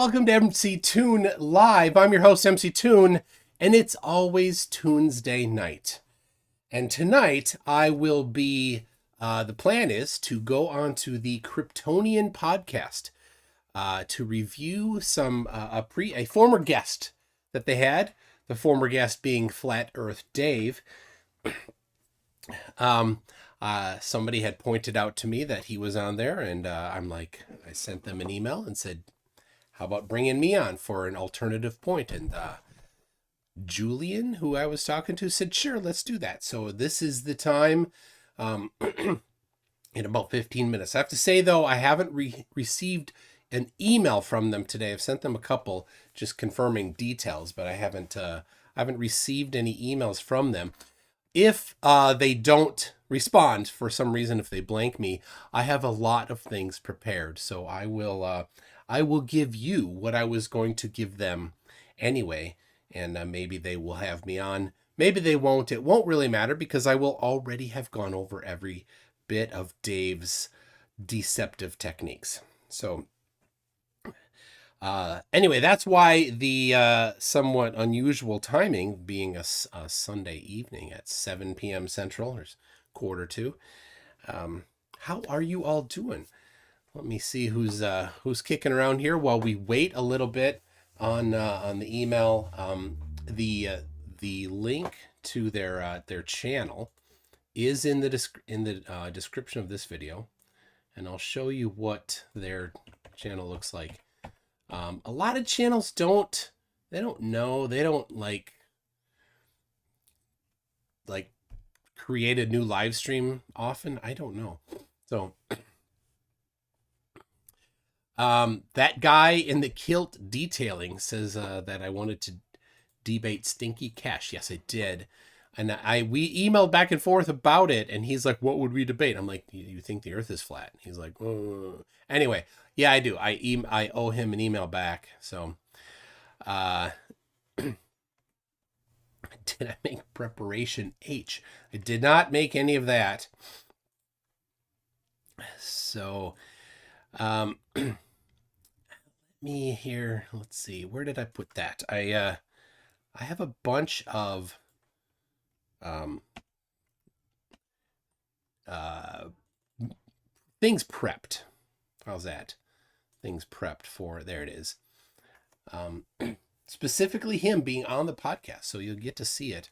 Welcome to MC Toon Live. I'm your host, MC Toon, and it's always Tuesday night. And tonight, I will be, the plan is to go on to the CRYPTONIAN podcast to review a former guest that they had, the former guest being Flat Earth Dave. Somebody had pointed out to me that he was on there, and I sent them an email and said, how about bringing me on for an alternative point? And Julian, who I was talking to, said, sure, let's do that. So this is the time in about 15 minutes. I have to say, though, I haven't received an email from them today. I've sent them a couple just confirming details, but I haven't received any emails from them. If they don't respond for some reason, if they blank me, I have a lot of things prepared. So I will give you what I was going to give them anyway. And maybe they will have me on. Maybe they won't. It won't really matter because I will already have gone over every bit of Dave's deceptive techniques. So anyway, that's why the somewhat unusual timing being a Sunday evening at 7 p.m. Central or quarter to. How are you all doing? Let me see who's kicking around here while we wait a little bit on the email. The link to their channel is in the description of this video, and I'll show you what their channel looks like. A lot of channels don't know. They don't like create a new live stream often. I don't know. So that guy in the kilt detailing says that I wanted to debate Stinky Cash. Yes, I did. And we emailed back and forth about it, and he's like, what would we debate? I'm like, you think the earth is flat? He's like, oh. Anyway, yeah, I do. I owe him an email back. So did I make preparation H? I did not make any of that. So me here, let's see, where did I put that? I have a bunch of things prepped. How's that? Things prepped for, there it is. Specifically him being on the podcast, so you'll get to see it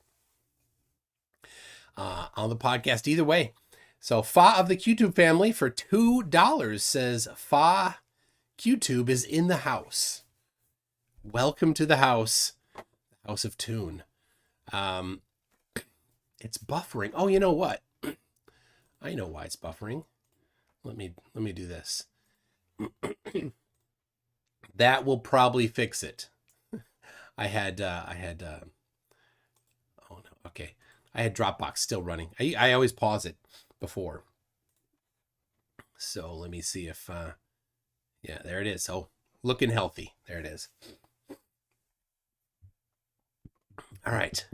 on the podcast either way. So Fa of the QTube family for $2 says Fa QTube is in the house. Welcome to the house of Toon. It's buffering. Oh, you know what? I know why it's buffering. Let me do this. That will probably fix it. I had oh no, okay. I had Dropbox still running. I always pause it before. So let me see if yeah, there it is. Oh, looking healthy. There it is. All right.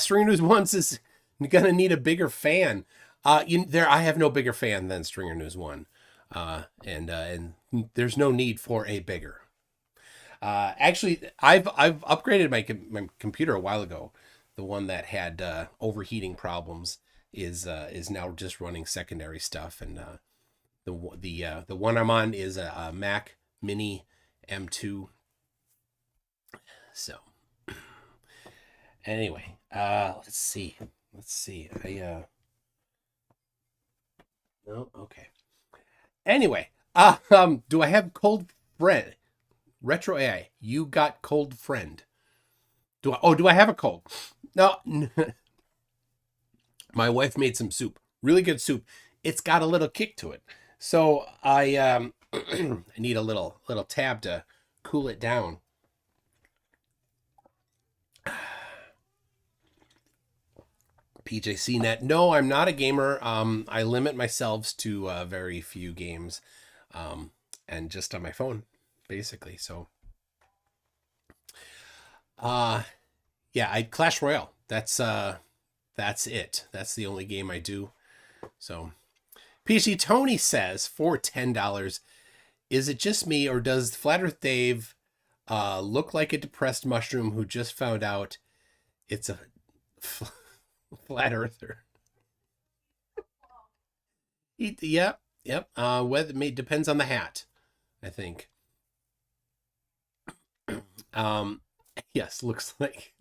Stringer News 1 says you're gonna need a bigger fan. I have no bigger fan than Stringer News 1. And there's no need for a bigger. Actually, I've upgraded my computer a while ago. The one that had overheating problems is now just running secondary stuff, and the one I'm on is a Mac Mini M2. So anyway, let's see. No, okay. Anyway, do I have cold friend? Retro AI, you got cold friend. Do I have a cold? No. My wife made some soup. Really good soup. It's got a little kick to it. So I I need a little tab to cool it down. PJC Net. No, I'm not a gamer. I limit myself to very few games, and just on my phone, basically. So, yeah, Clash Royale. That's it. That's the only game I do. So, PC Tony says for $10, is it just me or does Flat Earth Dave look like a depressed mushroom who just found out it's a flat earther. Yep, yep. Whether depends on the hat, I think. Yes, looks like.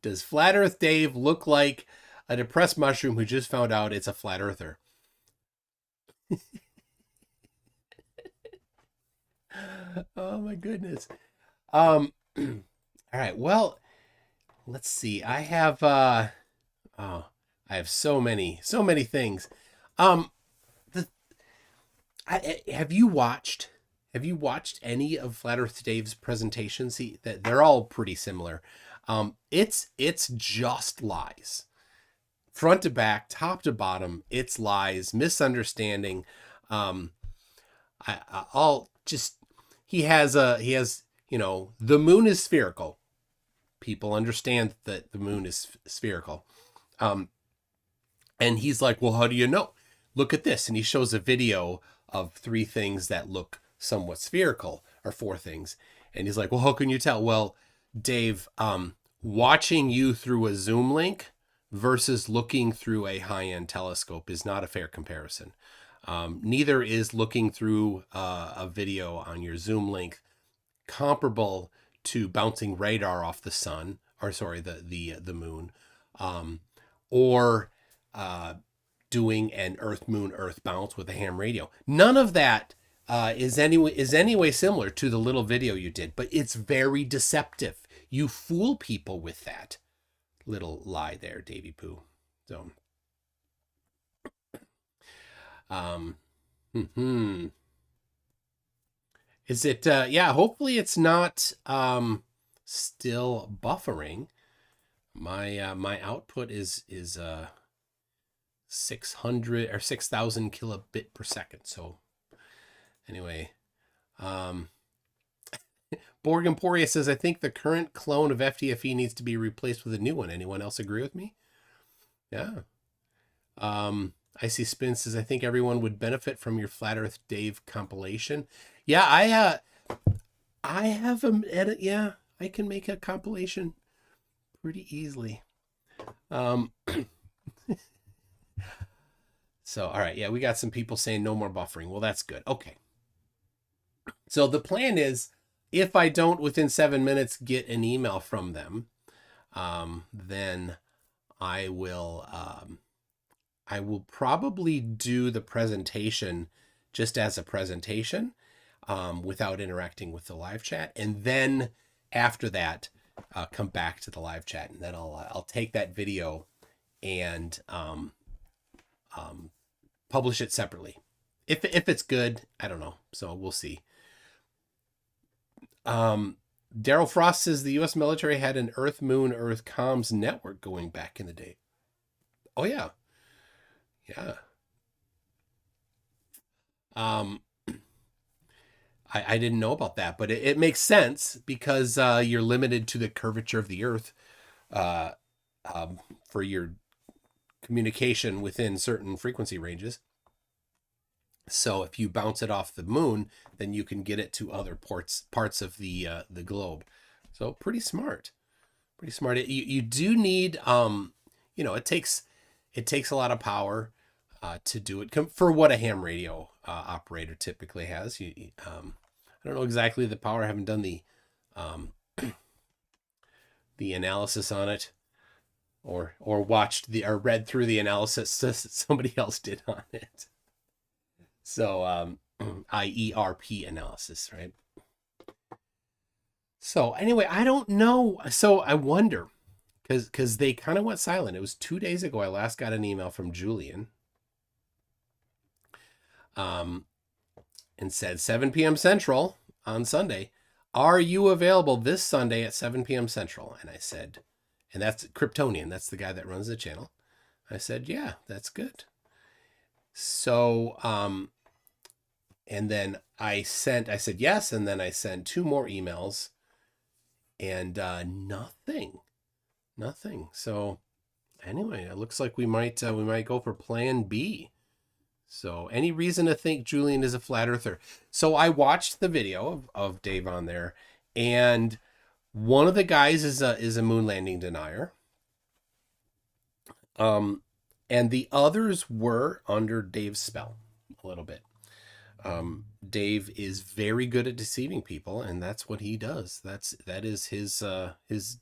Does Flat Earth Dave look like a depressed mushroom who just found out it's a flat earther? Oh my goodness. All right. Well, let's see. I have so many things. Um, the have you watched any of Flat Earth Dave's presentations? That they're all pretty similar. It's just lies, front to back, top to bottom. It's lies, misunderstanding. Um, I'll just he has the moon is spherical. People understand that the moon is spherical. Um, and he's like, well, how do you know? Look at this. And he shows a video of 3 things that look somewhat spherical, or 4 things. And he's like, well, how can you tell? Well, Dave, watching you through a Zoom link versus looking through a high-end telescope is not a fair comparison. Neither is looking through a video on your Zoom link comparable to bouncing radar off the sun, or sorry, the moon, or doing an Earth Moon Earth bounce with a ham radio. None of that is anyway similar to the little video you did, but it's very deceptive. You fool people with that little lie there, Davy Pooh. So, is it? Yeah. Hopefully, it's not still buffering. My output is 600 or 6,000 kilobit per second. So anyway, Borg Emporia says, I think the current clone of FTFE needs to be replaced with a new one. Anyone else agree with me? Yeah. Icy Spin says, I think everyone would benefit from your Flat Earth Dave compilation. Yeah, I have an edit. Yeah, I can make a compilation pretty easily. So, all right. Yeah, we got some people saying no more buffering. Well, that's good. Okay. So the plan is, if I don't within 7 minutes get an email from them, then I will probably do the presentation just as a presentation, without interacting with the live chat, and then after that, come back to the live chat, and then I'll take that video and publish it separately. If it's good, I don't know. So we'll see. Daryl Frost says the U.S. military had an Earth Moon Earth comms network going back in the day. Oh yeah, yeah. I didn't know about that, but it makes sense because you're limited to the curvature of the Earth for your communication within certain frequency ranges. So if you bounce it off the moon, then you can get it to other parts of the globe. So pretty smart, pretty smart. You do need it takes a lot of power to do it for what a ham radio operator typically has. I don't know exactly the power. I haven't done the analysis on it, or watched or read through the analysis that somebody else did on it. So IERP analysis, right? So anyway, I don't know. So I wonder, because they kind of went silent. It was 2 days ago I last got an email from Julian, and said 7 p.m. Central on Sunday. Are you available this Sunday at 7 p.m. Central? And I said, and that's Kryptonian. That's the guy that runs the channel. I said, yeah, that's good. So, and then I said yes, and then I sent 2 more emails, and nothing. So anyway, it looks like we might go for Plan B. So any reason to think Julian is a flat earther? So I watched the video of Dave on there, And one of the guys is a moon landing denier. And the others were under Dave's spell a little bit. Dave is very good at deceiving people, and that's what he does. That is his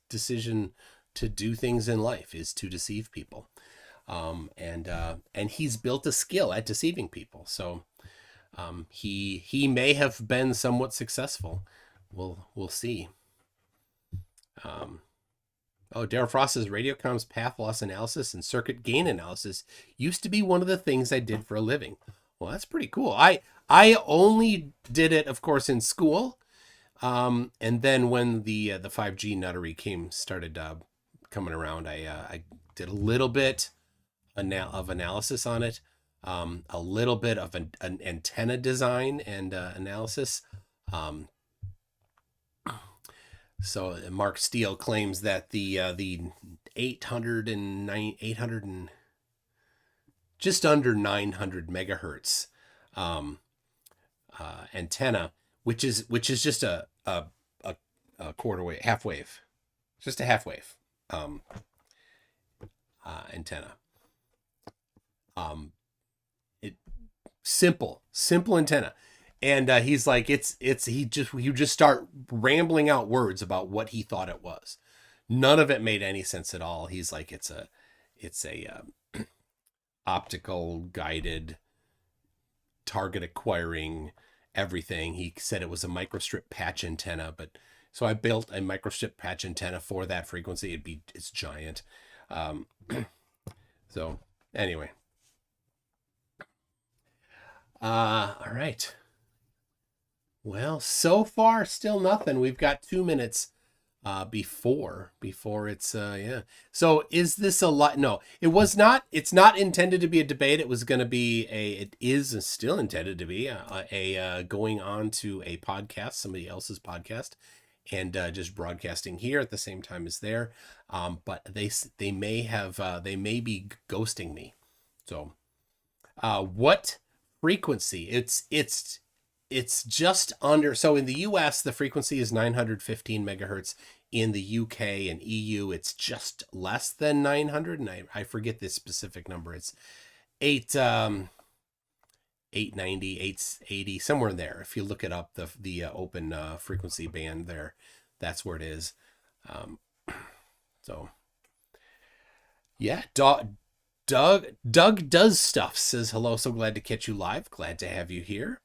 decision to do things in life, is to deceive people. And he's built a skill at deceiving people. So he may have been somewhat successful. We'll see. Daryl Frost says Radiocom's path loss analysis and circuit gain analysis used to be one of the things I did for a living. Well, that's pretty cool. I only did it, of course, in school. And then when the 5G nuttery started coming around, I did a little bit of analysis on it, a little bit of an antenna design and analysis. So Mark Steele claims that the 800 and just under 900 megahertz antenna, which is just a quarter wave, half wave, just a half wave antenna. Simple antenna. And he's like, you just start rambling out words about what he thought it was. None of it made any sense at all. He's like, it's a optical guided target acquiring everything. He said it was a microstrip patch antenna, but so I built a microstrip patch antenna for that frequency. It's giant. So anyway. All right. Well, so far, still nothing. We've got 2 minutes before it's yeah. So is this a lot? No, it was not. It's not intended to be a debate. It was going to be it is still intended to be a going on to a podcast, somebody else's podcast, and just broadcasting here at the same time as there. But they may be ghosting me. So what frequency? It's just under, so in the US, the frequency is 915 megahertz. In the UK and EU, it's just less than 900. And I forget this specific number. It's 890, 880, somewhere in there. If you look it up, the open frequency band there, that's where it is. So yeah, Doug does stuff, says hello. So glad to catch you live. Glad to have you here.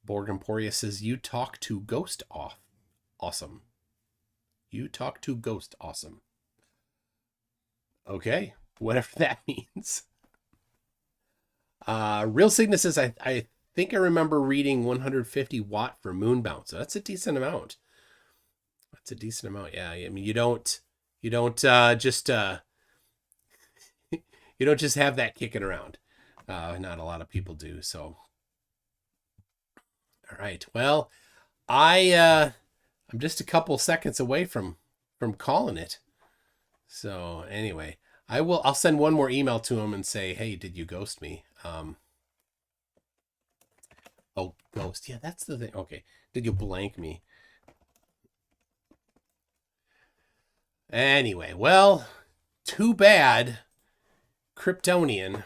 Borg Emporia says you talk to Ghost awesome. You talk to Ghost awesome. Okay, whatever that means. Real Cygnus says I think I remember reading 150 watt for Moonbound, so that's a decent amount. Yeah, I mean you don't just you don't just have that kicking around. Not a lot of people do. So, all right. Well, I'm just a couple seconds away from calling it. So anyway, I'll send one more email to him and say, hey, did you ghost me? Oh, ghost. Yeah, that's the thing. Okay. Did you blank me? Anyway, well, too bad. Kryptonian.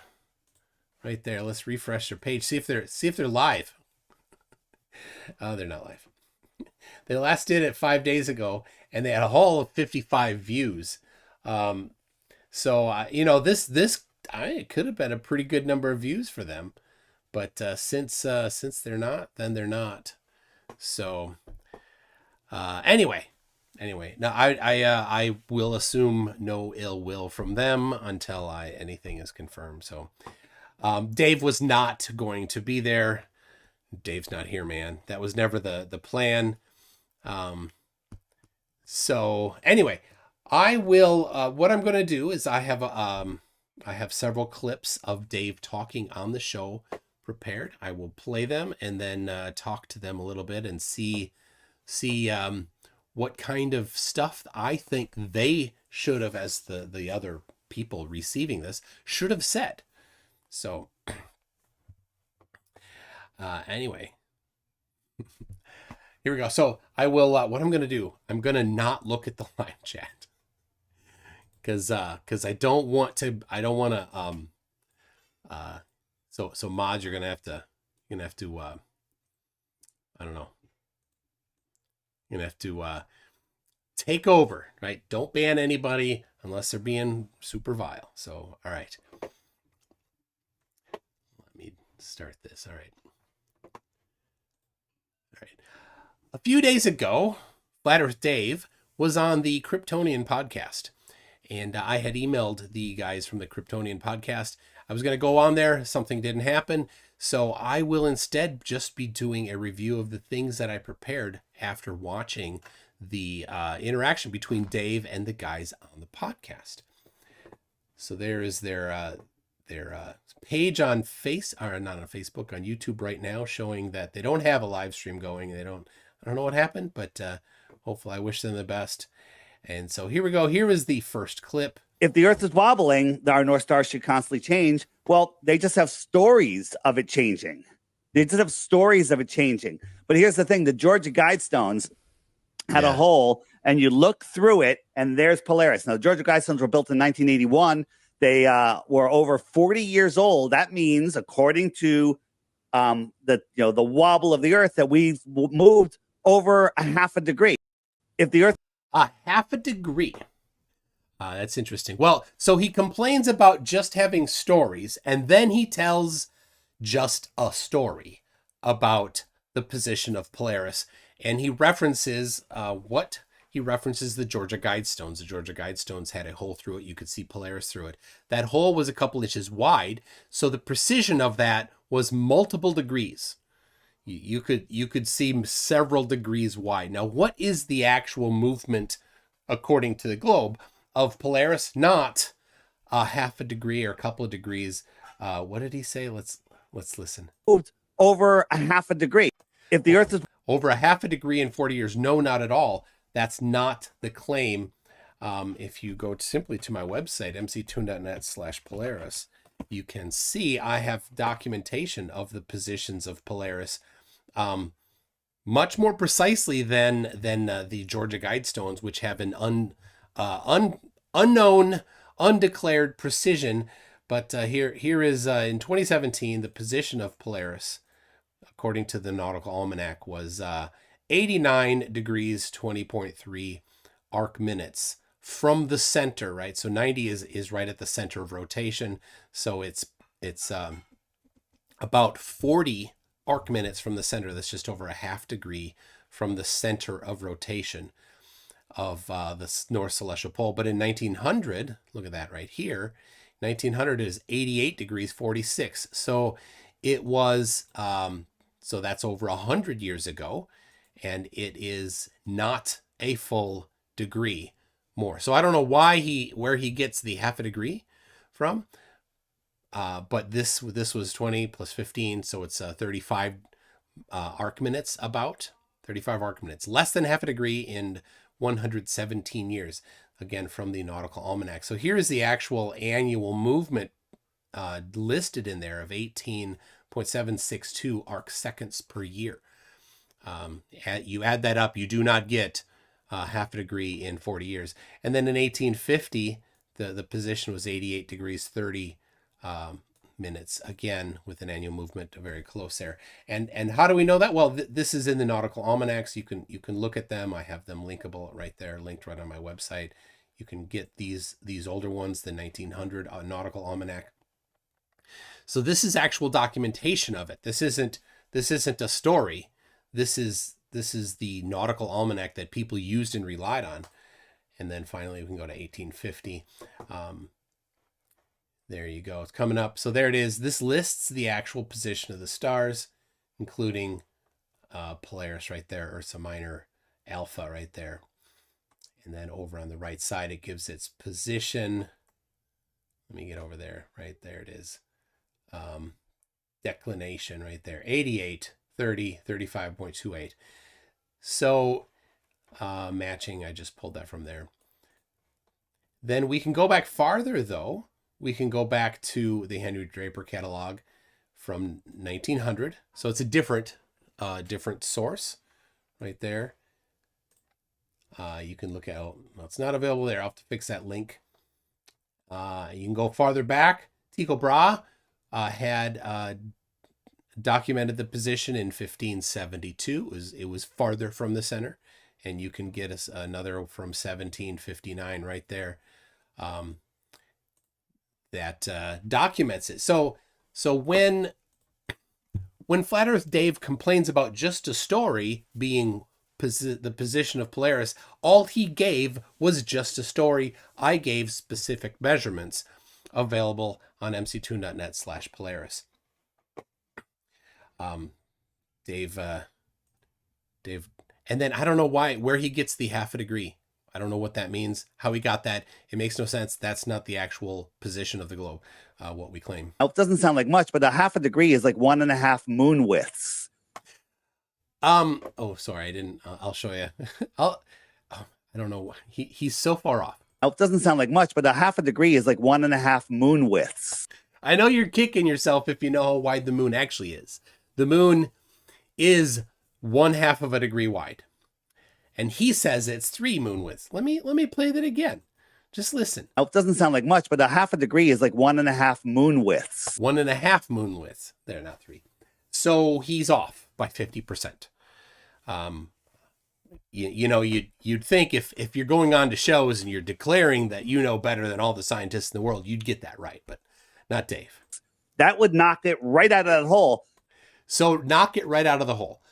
Right there. Let's refresh their page. See if they're live. Oh, they're not live. They last did it 5 days ago, and they had a whole of 55 views. So this it could have been a pretty good number of views for them, but since they're not, then they're not. So anyway, now I will assume no ill will from them until anything is confirmed. So. Dave was not going to be there. Dave's not here, man. That was never the plan. So anyway, I will. What I'm going to do is I have several clips of Dave talking on the show prepared. I will play them and then talk to them a little bit and see what kind of stuff I think they should have, as the other people receiving this, should have said. So, anyway, Here we go. So I will, what I'm going to do, I'm going to not look at the live chat because I don't want to, so mods, you're going to have to, I don't know. You're going to have to, take over, right? Don't ban anybody unless they're being super vile. So, all right. Let me start this. All right. All right. A few days ago, Flat Earth Dave was on the CRYPTONIAN podcast. And I had emailed the guys from the CRYPTONIAN podcast. I was going to go on there. Something didn't happen. So I will instead just be doing a review of the things that I prepared after watching the interaction between Dave and the guys on the podcast. So there is their page on not on Facebook, on YouTube right now, showing that they don't have a live stream going. I don't know what happened, but hopefully I wish them the best. And so here we go. Here is the first clip. If the Earth is wobbling, our North Star should constantly change. Well, they just have stories of it changing. They just have stories of it changing. But here's the thing. The Georgia Guidestones had a hole, and you look through it, and there's Polaris. Now, the Georgia Guidestones were built in 1981. They were over 40 years old. That means, according to the wobble of the Earth, that we've moved over a half a degree. If the Earth... A half a degree. That's interesting. Well, so he complains about just having stories, and then he tells just a story about the position of Polaris. And he references the Georgia Guidestones. The Georgia Guidestones had a hole through it. You could see Polaris through it. That hole was a couple inches wide, so the precision of that was multiple degrees. You could see several degrees wide. Now, what is the actual movement, according to the globe, of Polaris? Not a half a degree or a couple of degrees. What did he say? Let's listen. Moved over a half a degree. If the Earth is over a half a degree in 40 years, no, not at all. That's not the claim. If you go simply to my website, mctoon.net/Polaris, you can see I have documentation of the positions of Polaris, much more precisely than the Georgia Guidestones, which have an unknown, undeclared precision. But here is in 2017 the position of Polaris, according to the Nautical Almanac, was 89 degrees 20.3 arc minutes from the center, right? So 90 is right at the center of rotation. So it's about 40 arc minutes from the center. That's just over a half degree from the center of rotation of the North Celestial Pole. But in 1900, look at that right here, 1900 is 88 degrees 46. So it was, so that's over 100 years ago, and it is not a full degree more. So I don't know where he gets the half a degree from, but this was 20 plus 15, so it's 35 arc minutes, about 35 arc minutes, less than half a degree in 117 years, again from the Nautical Almanac. So here's the actual annual movement listed in there of 18.762 arc seconds per year. You add that up, you do not get half a degree in 40 years. And then in 1850, the position was 88 degrees 30 minutes, again with an annual movement very close there. And how do we know that? Well, this is in the Nautical Almanacs. You can look at them. I have them linkable right there, linked right on my website. You can get these older ones, the 1900 Nautical Almanac. So this is actual documentation of it. This isn't a story. This is the Nautical Almanac that people used and relied on. And then finally we can go to 1850. There you go. It's coming up. So there it is. This lists the actual position of the stars, including Polaris right there, Ursa Minor, Alpha right there. And then over on the right side, it gives its position. Let me get over there. Right there it is. Declination right there. 88, 30, 35.28. So matching, I just pulled that from there. Then we can go back farther, though. We can go back to the Henry Draper catalog from 1900. So it's a different source, right there. You can look at, oh, no, it's not available there. I'll have to fix that link. You can go farther back. Tycho Brahe had documented the position in 1572. It was farther from the center, and you can get us another from 1759 right there that documents it. So when Flat Earth Dave complains about just a story being the position of Polaris, all he gave was just a story. I gave specific measurements available on mc2.net/Polaris. Dave, and then I don't know where he gets the half a degree. I don't know what that means, how he got that. It makes no sense. That's not the actual position of the globe, what we claim. It doesn't sound like much, but a half a degree is like 1.5 moon widths. Oh, sorry, I didn't. I'll show you. I don't know. He's so far off. It doesn't sound like much, but a half a degree is like 1.5 moon widths. I know you're kicking yourself if you know how wide the moon actually is. The moon is 1/2 of a degree wide, and he says it's 3 moon widths. Let me play that again. Just listen. It doesn't sound like much, but a half a degree is like 1.5 moon widths. 1.5 moon widths. They're not 3. So he's off by 50%. You'd think if you're going on to shows and you're declaring that you know better than all the scientists in the world, you'd get that right, but not Dave. That would knock it right out of that hole. So knock it right out of the hole.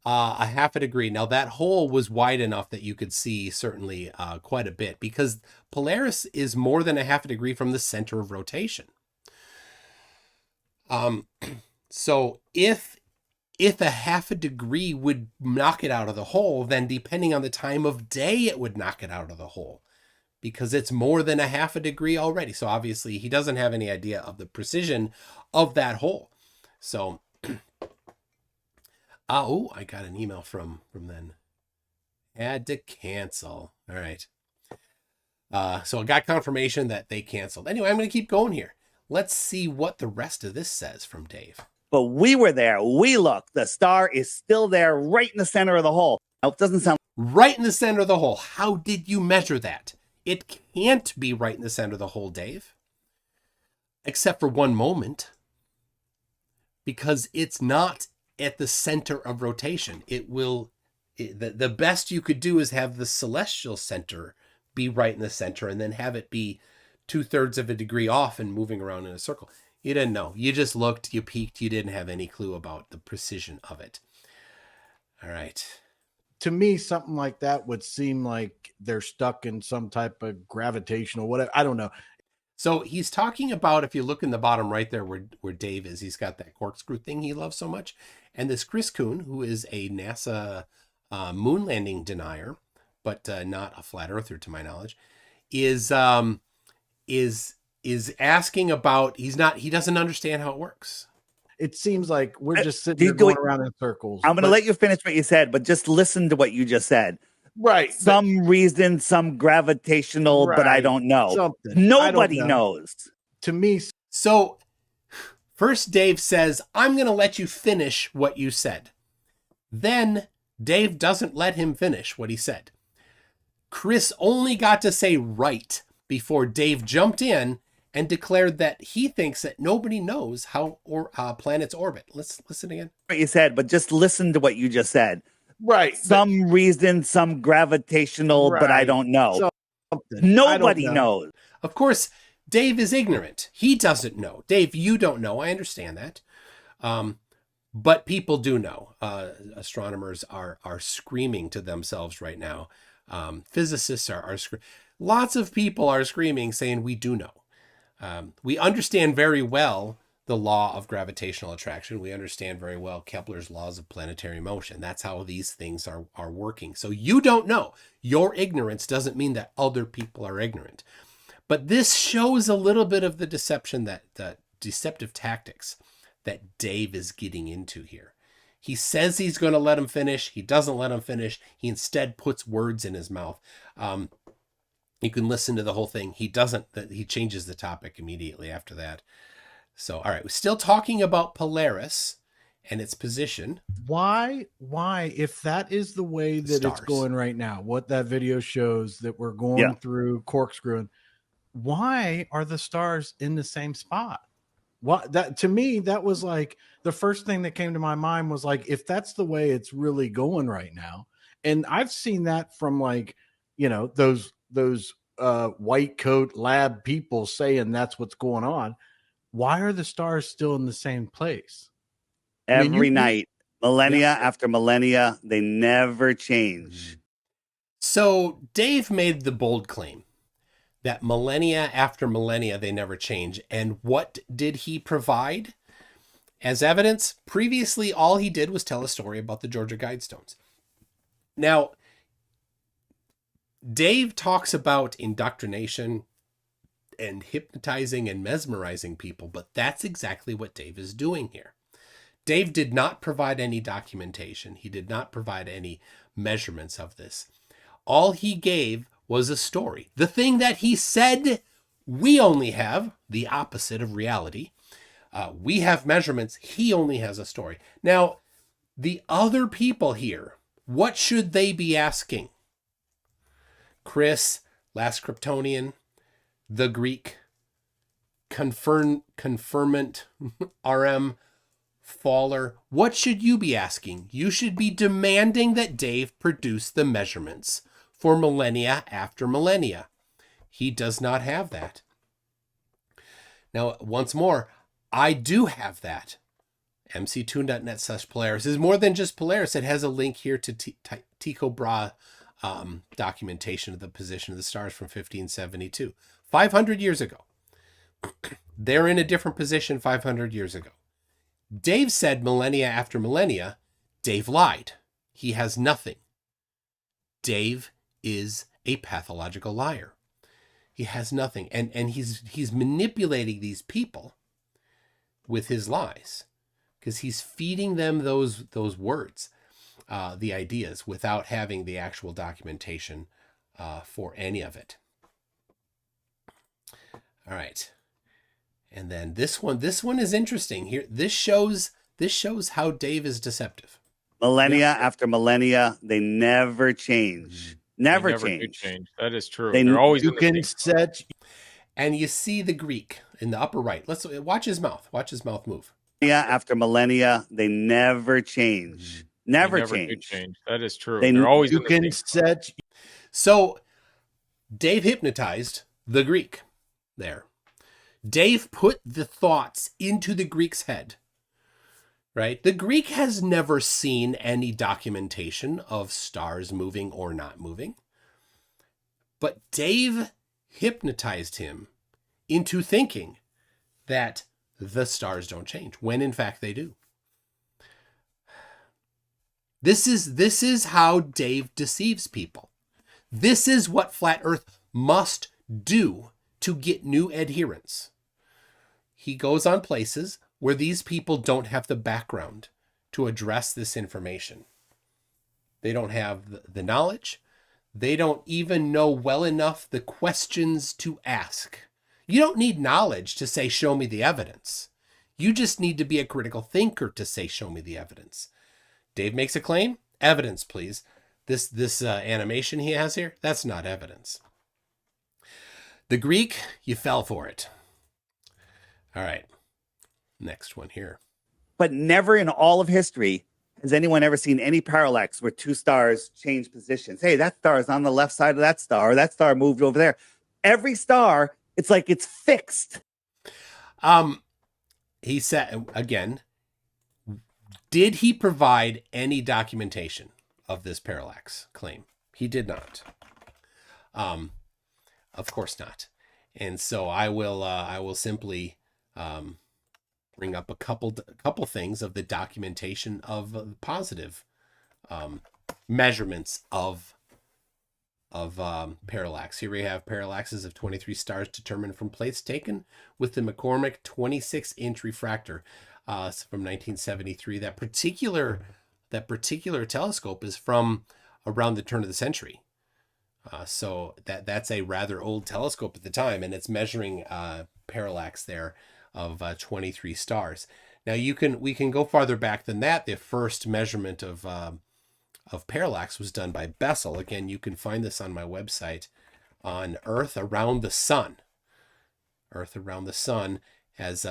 A half a degree. Now that hole was wide enough that you could see certainly quite a bit, because Polaris is more than a half a degree from the center of rotation. So if a half a degree would knock it out of the hole, then depending on the time of day, it would knock it out of the hole, because it's more than a half a degree already. So obviously he doesn't have any idea of the precision of that hole. So, I got an email from then. Had to cancel. All right. So I got confirmation that they canceled. Anyway, I'm going to keep going here. Let's see what the rest of this says from Dave. But we were there. We looked. The star is still there right in the center of the hole. It doesn't sound right in the center of the hole. How did you measure that? It can't be right in the center of the hole, Dave. Except for one moment. Because it's not at the center of rotation. The best you could do is have the celestial center be right in the center and then have it be 2/3 of a degree off and moving around in a circle. You didn't know. You just looked, you peeked, you didn't have any clue about the precision of it. All right. To me, something like that would seem like they're stuck in some type of gravitational whatever. I don't know. So he's talking about, if you look in the bottom right there where Dave is, he's got that corkscrew thing he loves so much. And this Chris Kuhn, who is a NASA moon landing denier, but not a flat earther to my knowledge, is asking about, he doesn't understand how it works. It seems like we're just sitting here going around in circles. I'm going to let you finish what you said, but just listen to what you just said. Right. Some reason, some gravitational, right, but I don't know. Something. Nobody knows. To me. So first Dave says, I'm going to let you finish what you said. Then Dave doesn't let him finish what he said. Chris only got to say right before Dave jumped in and declared that he thinks that nobody knows how planets orbit. Let's listen again. What you said, but just listen to what you just said. Right. Some reason, some gravitational, right, but I don't know. Nobody knows. Of course, Dave is ignorant. He doesn't know. Dave, you don't know. I understand that. But people do know. Astronomers are screaming to themselves right now. Physicists are screaming. Lots of people are screaming, saying we do know. We understand very well the law of gravitational attraction. We understand very well Kepler's laws of planetary motion. That's how these things are working. So you don't know. Your ignorance doesn't mean that other people are ignorant. But this shows a little bit of the deception, the deceptive tactics that Dave is getting into here. He says he's going to let him finish. He doesn't let him finish. He instead puts words in his mouth. You can listen to the whole thing. He doesn't. He changes the topic immediately after that. So, all right, we're still talking about Polaris and its position. Why, if that is the way that Stars. it's going right now, what that video shows that we're going Yeah. through corkscrewing, why are the stars in the same spot? What that to me, that was like the first thing that came to my mind was like, if that's the way it's really going right now, and I've seen that from like, you know, those white coat lab people saying that's what's going on. Why are the stars still in the same place? I mean, Every night, millennia after millennia, they never change. So Dave made the bold claim that millennia after millennia, they never change. And what did he provide as evidence? Previously, all he did was tell a story about the Georgia Guidestones. Now, Dave talks about indoctrination and hypnotizing and mesmerizing people, but that's exactly what Dave is doing here. Dave did not provide any documentation. He did not provide any measurements of this. All he gave was a story. The thing that he said we only have, the opposite of reality. We have measurements. He only has a story. Now, the other people here, what should they be asking? Chris, Last Kryptonian, the Greek, Confirmant, RM, Faller. What should you be asking? You should be demanding that Dave produce the measurements for millennia after millennia. He does not have that. Now, once more, I do have that. mc2.net/Polaris is more than just Polaris. It has a link here to Tycho Brahe documentation of the position of the stars from 1572. 500 years ago. They're in a different position 500 years ago. Dave said millennia after millennia. Dave lied. He has nothing. Dave is a pathological liar. He has nothing. And he's manipulating these people with his lies because he's feeding them those words, the ideas, without having the actual documentation for any of it. All right. And then this one is interesting here. This shows how Dave is deceptive. Millennia after millennia, they never change. Never change. That is true. They're always you can set. And you see the Greek in the upper right. Let's watch his mouth. Watch his mouth move. Millennia after millennia, they never change. Never change. That is true. They're always You can set. So Dave hypnotized the Greek there. Dave put the thoughts into the Greek's head, right? The Greek has never seen any documentation of stars moving or not moving. But Dave hypnotized him into thinking that the stars don't change, when in fact they do. This is how Dave deceives people. This is what Flat Earth must do to get new adherents. He goes on places where these people don't have the background to address this information. They don't have the knowledge. They don't even know well enough the questions to ask. You don't need knowledge to say, show me the evidence. You just need to be a critical thinker to say, show me the evidence. Dave makes a claim. Evidence, please. This animation he has here, that's not evidence. The Greek, you fell for it. All right. Next one here. But never in all of history has anyone ever seen any parallax where two stars change positions. Hey, that star is on the left side of that star, or that star moved over there. Every star, it's like it's fixed. He said, again, did he provide any documentation of this parallax claim? He did not. Of course not. And so I will simply bring up a couple things of the documentation of positive measurements of parallax. Here we have parallaxes of 23 stars determined from plates taken with the McCormick 26-inch refractor from 1973. That particular telescope is from around the turn of the century. So that's a rather old telescope at the time, and it's measuring parallax there of 23 stars. Now we can go farther back than that. The first measurement of parallax was done by Bessel. Again, you can find this on my website on Earth Around the Sun. Earth Around the Sun has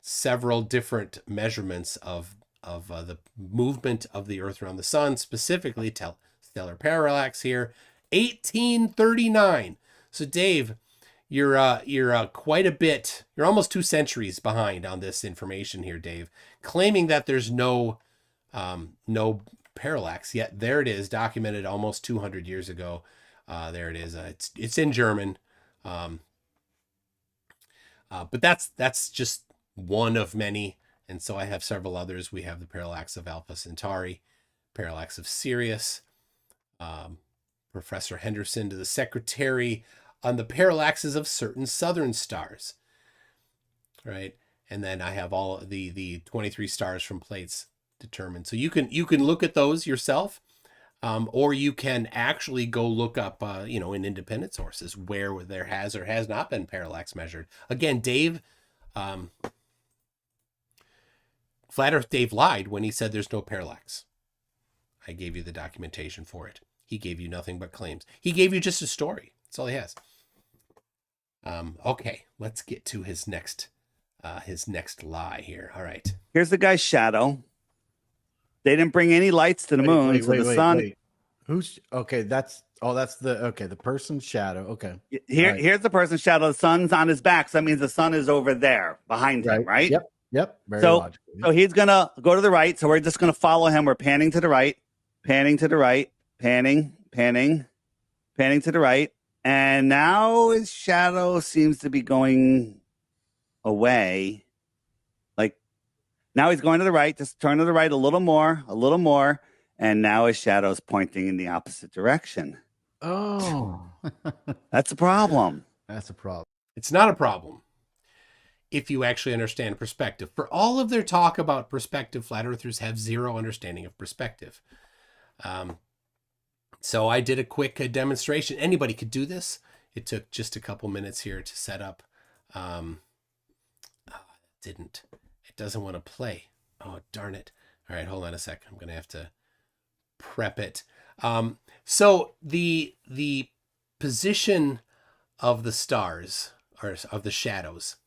several different measurements of the movement of the Earth around the Sun, specifically stellar parallax here, 1839. So Dave, you're quite a bit. You're almost 2 centuries behind on this information here, Dave. Claiming that there's no parallax, yet there it is, documented almost 200 years ago. There it is. It's in German, but that's just one of many. And so I have several others. We have the parallax of Alpha Centauri, parallax of Sirius, Professor Henderson to the secretary on the parallaxes of certain southern stars, right? And then I have all the 23 stars from plates determined. So you can look at those yourself, or you can actually go look up, in independent sources where there has or has not been parallax measured. Again, Dave, Flat Earth Dave lied when he said there's no parallax. I gave you the documentation for it. He gave you nothing but claims. He gave you just a story. That's all he has. Okay, let's get to his next lie here. All right. Here's the guy's shadow. They didn't bring any lights to the moon, so the sun. Wait. Who's okay? That's the person's shadow. Okay. Here's the person's shadow. The sun's on his back, so that means the sun is over there behind him, right? Yep. Very so logical. So he's gonna go to the right. So we're just gonna follow him. We're panning to the right, panning to the right, panning to the right, and now his shadow seems to be going away. Like now he's going to the right. Just turn to the right a little more, and now his shadow's pointing in the opposite direction. Oh, that's a problem. That's a problem. It's not a problem if you actually understand perspective. For all of their talk about perspective, flat earthers have zero understanding of perspective. So I did a quick demonstration. Anybody could do this. It took just a couple minutes here to set up. It doesn't want to play. Oh, darn it. All right, hold on a sec. I'm going to have to prep it. So the position of the stars, or of the shadows,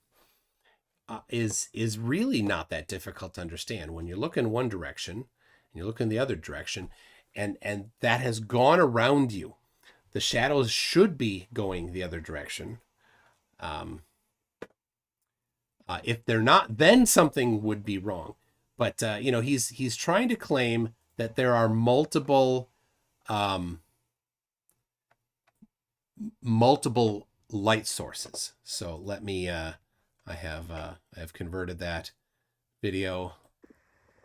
is really not that difficult to understand. When you look in one direction and you look in the other direction, and that has gone around you, the shadows should be going the other direction. If they're not, then something would be wrong. But he's trying to claim that there are multiple light sources. So let me. I have converted that video.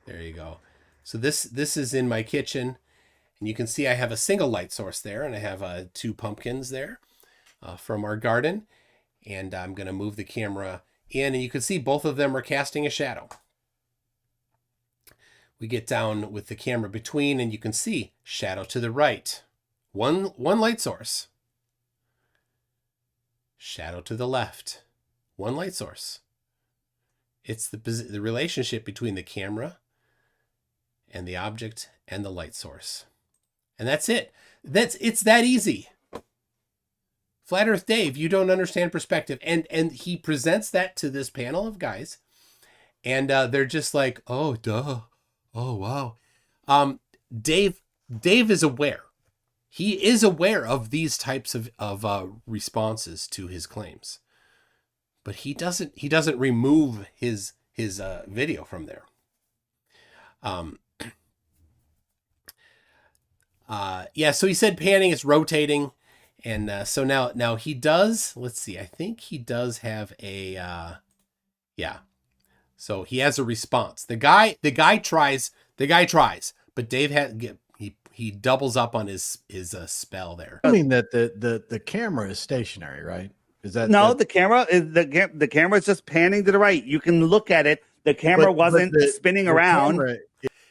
There you go. So this is in my kitchen, and you can see I have a single light source there, and I have 2 pumpkins there from our garden, and I'm going to move the camera in, and you can see both of them are casting a shadow. We get down with the camera between, and you can see shadow to the right. One light source. Shadow to the left. One light source. It's the relationship between the camera and the object and the light source. And that's it. It's that easy. Flat Earth Dave, you don't understand perspective. And he presents that to this panel of guys. And they're just like, oh, duh. Oh, wow. Dave is aware. He is aware of these types of responses to his claims. But he doesn't remove his video from there. So he said panning is rotating, and so now he does. Let's see. I think he does have a So he has a response. The guy tries, but Dave he doubles up on his spell there. I mean that the camera is stationary, right? Is that no? The camera is just panning to the right. You can look at it. The camera wasn't spinning around.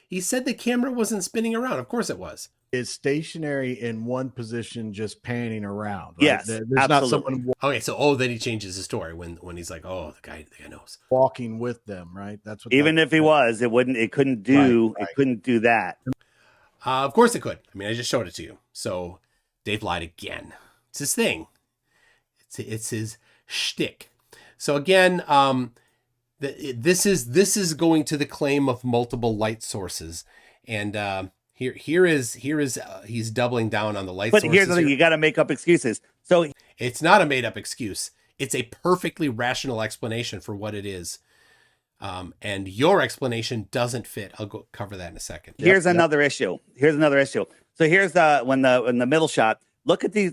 He said the camera wasn't spinning around. Of course it was. is stationary in one position, just panning around. Right? Yes, There's absolutely. not someone Okay, so then he changes his story when he's like, oh, the guy knows. walking with them, right? That's what. Even if he was, it couldn't do that. Of course it could. I mean, I just showed it to you. So Dave lied again. It's his thing. It's his shtick. So again, this is going to the claim of multiple light sources, and here is he's doubling down on the light sources. But here's the thing: you got to make up excuses. So it's not a made up excuse. It's a perfectly rational explanation for what it is. And your explanation doesn't fit. I'll go cover that in a second. Here's another issue. So here's when the middle shot. Look at these.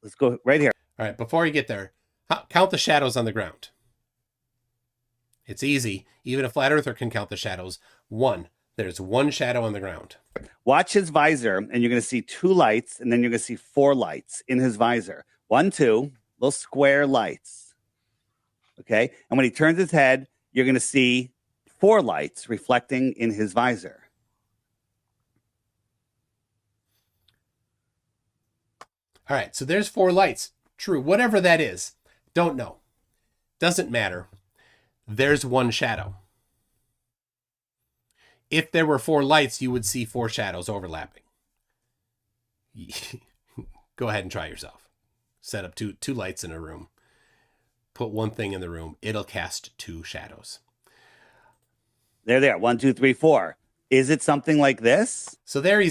Let's go right here. All right. Before you get there, count the shadows on the ground. It's easy. Even a flat earther can count the shadows. There's one shadow on the ground. Watch his visor, and you're going to see 2 lights, and then you're going to see 4 lights in his visor. 1, 2, little square lights. Okay. And when he turns his head, you're going to see 4 lights reflecting in his visor. All right, so there's 4 lights. True, whatever that is. Don't know. Doesn't matter. There's one shadow. If there were 4 lights, you would see 4 shadows overlapping. Go ahead and try yourself. Set up two lights in a room. Put one thing in the room. It'll cast 2 shadows. There. 1, 2, 3, 4. Is it something like this? So there.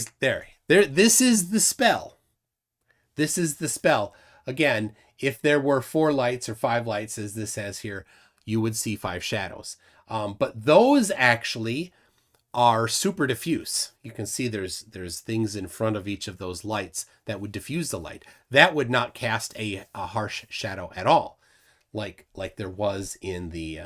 This is the spell. This is the spell. Again, if there were 4 lights or 5 lights, as this says here, you would see 5 shadows. But those actually are super diffuse. You can see there's things in front of each of those lights that would diffuse the light. That would not cast a harsh shadow at all, like there was in the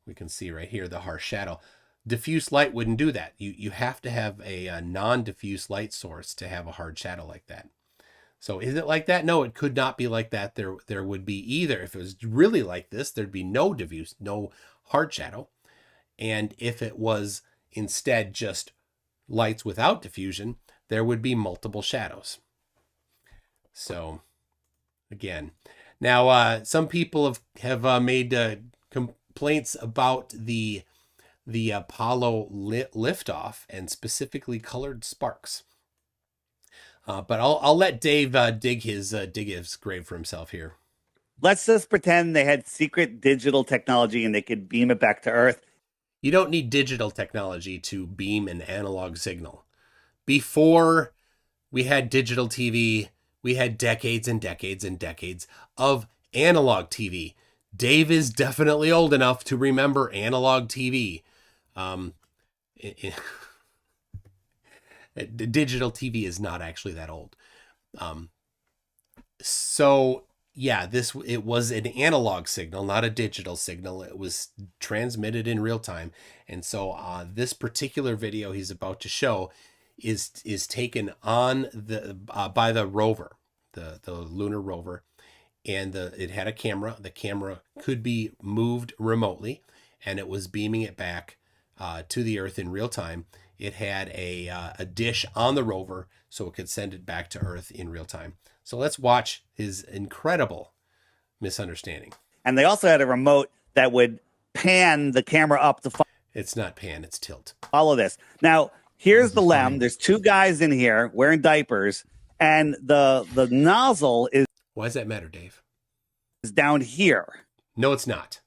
we can see right here the harsh shadow. Diffuse light wouldn't do that. You have to have a non-diffuse light source to have a hard shadow like that. So is it like that? No, it could not be like that. There would be either, if it was really like this, there'd be no diffuse, no hard shadow. And if it was instead just lights without diffusion, there would be multiple shadows. So again, now some people have made complaints about the Apollo liftoff and specifically colored sparks. But I'll let Dave dig his grave for himself here. Let's just pretend they had secret digital technology and they could beam it back to Earth. You don't need digital technology to beam an analog signal. Before we had digital TV, we had decades and decades and decades of analog TV. Dave is definitely old enough to remember analog TV. Digital TV is not actually that old. So yeah, it was an analog signal, not a digital signal. It was transmitted in real time. And so this particular video he's about to show is taken on by the rover, the lunar rover. And it had a camera. The camera could be moved remotely, and it was beaming it back to the Earth in real time. It had a dish on the rover, so it could send it back to Earth in real time. So let's watch his incredible misunderstanding. And they also had a remote that would pan the camera up to It's not pan, it's tilt. Follow this. Now, here's the LEM. There's 2 guys in here wearing diapers, and the nozzle is... Why does that matter, Dave? Is down here. No, it's not.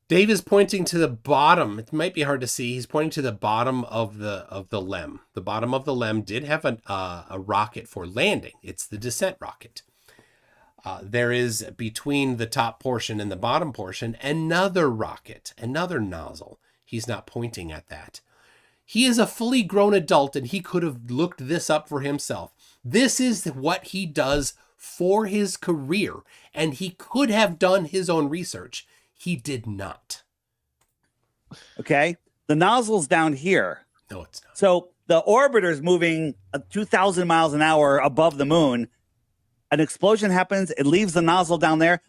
Dave is pointing to the bottom. It might be hard to see. He's pointing to the bottom of the LEM. The bottom of the LEM did have a rocket for landing. It's the descent rocket. There is, between the top portion and the bottom portion, another rocket, another nozzle. He's not pointing at that. He is a fully grown adult, and he could have looked this up for himself. This is what he does for his career, and he could have done his own research. He did not. Okay. The nozzle's down here. No, it's not. So the orbiter's moving 2,000 miles an hour above the moon. An explosion happens. It leaves the nozzle down there.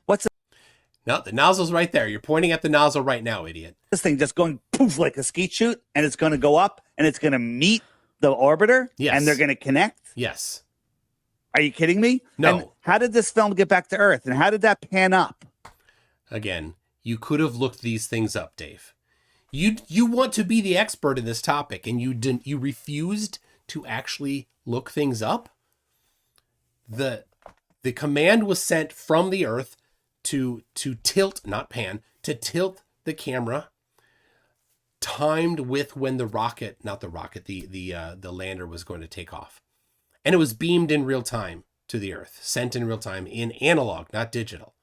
No, the nozzle's right there. You're pointing at the nozzle right now, idiot. This thing just going poof like a skeet shoot, and it's going to go up, and it's going to meet the orbiter, Yes. and they're going to connect. Yes. Are you kidding me? No. And how did this film get back to Earth, and how did that pan up? Again, you could have looked these things up, Dave. You want to be the expert in this topic, and you didn't. You refused to actually look things up. The command was sent from the Earth to tilt, not pan, to tilt the camera, timed with when the lander was going to take off, and it was beamed in real time to the Earth, sent in real time in analog, not digital.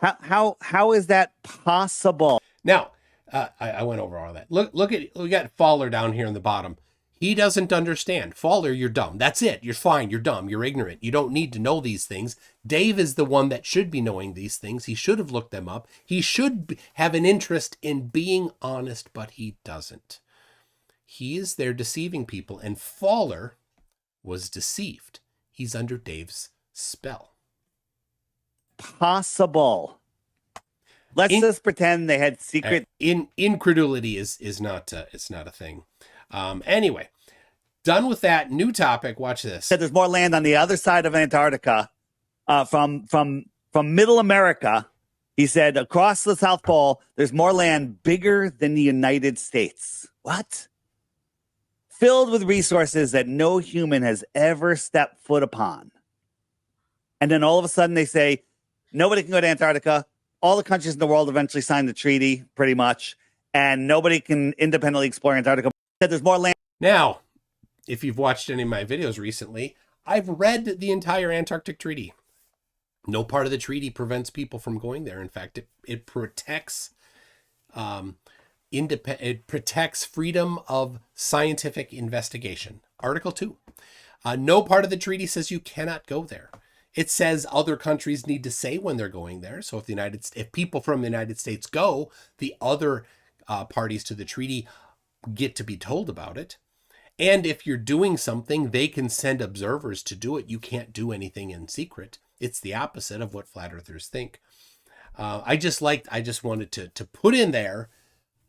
How is that possible? Now, I went over all that. Look at, we got Fowler down here in the bottom. He doesn't understand. Fowler, you're dumb. That's it. You're fine. You're dumb. You're ignorant. You don't need to know these things. Dave is the one that should be knowing these things. He should have looked them up. He should have an interest in being honest, but he doesn't. He is there deceiving people, and Fowler was deceived. He's under Dave's spell. Possible. Let's just pretend they had secret. Incredulity is not it's not a thing. Anyway, done with that. New topic. Watch this. Said there's more land on the other side of Antarctica, from Middle America. He said across the South Pole, there's more land bigger than the United States. What? Filled with resources that no human has ever stepped foot upon. And then all of a sudden they say nobody can go to Antarctica. All the countries in the world eventually signed the treaty, pretty much, and nobody can independently explore Antarctica. Said there's more land. Now, if you've watched any of my videos recently, I've read the entire Antarctic Treaty. No part of the treaty prevents people from going there. In fact, it protects it protects freedom of scientific investigation. Article 2. No part of the treaty says you cannot go there. It says other countries need to say when they're going there. So if people from the United States go, the other parties to the treaty get to be told about it. And if you're doing something, they can send observers to do it. You can't do anything in secret. It's the opposite of what flat earthers think. I just wanted to put in there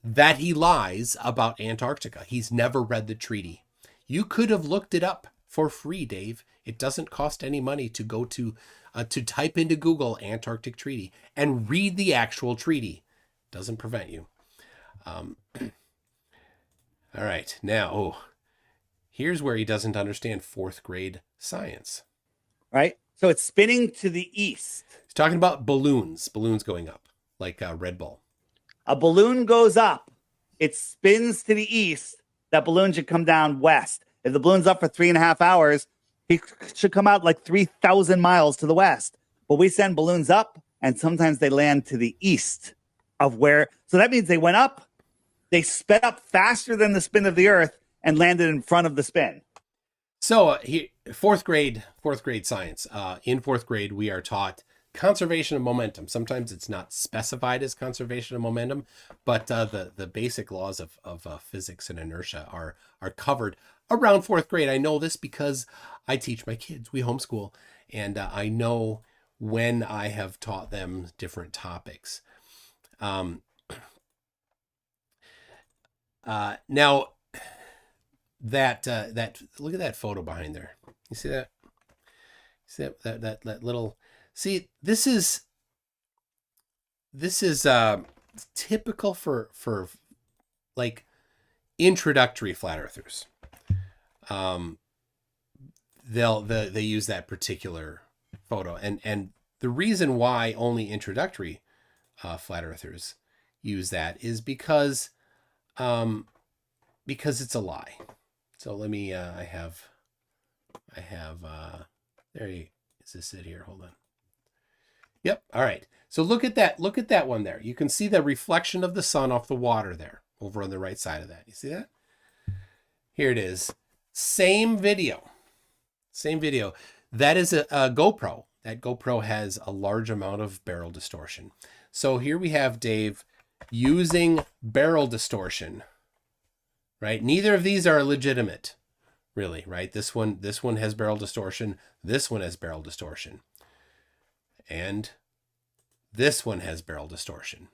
that he lies about Antarctica. He's never read the treaty. You could have looked it up for free, Dave. It doesn't cost any money to go to type into Google Antarctic Treaty and read the actual treaty. Doesn't prevent you. All right, now, here's where he doesn't understand fourth grade science. Right? So it's spinning to the east. He's talking about balloons going up, like Red Bull. A balloon goes up. It spins to the east. That balloon should come down west. If the balloon's up for 3.5 hours, he should come out like 3,000 miles to the west. But we send balloons up, and sometimes they land to the east of where. So that means they went up, they sped up faster than the spin of the Earth, and landed in front of the spin. So fourth grade science. In fourth grade, we are taught conservation of momentum. Sometimes it's not specified as conservation of momentum, but the basic laws of physics and inertia are covered around fourth grade. I know this because I teach my kids. We homeschool, and I know when I have taught them different topics. Now, that look at that photo behind there. You see that? See that little. See, this is typical for like introductory flat earthers. They use that particular photo, and the reason why only introductory flat earthers use that is because it's a lie. So let me I have there you is this it here? Hold on. Yep. All right. So look at that one there. You can see the reflection of the sun off the water there over on the right side of that. You see that? Here it is. Same video. That is a GoPro. That GoPro has a large amount of barrel distortion. So here we have Dave using barrel distortion, right? Neither of these are legitimate, really, right? This one has barrel distortion. This one has barrel distortion. And this one has barrel distortion.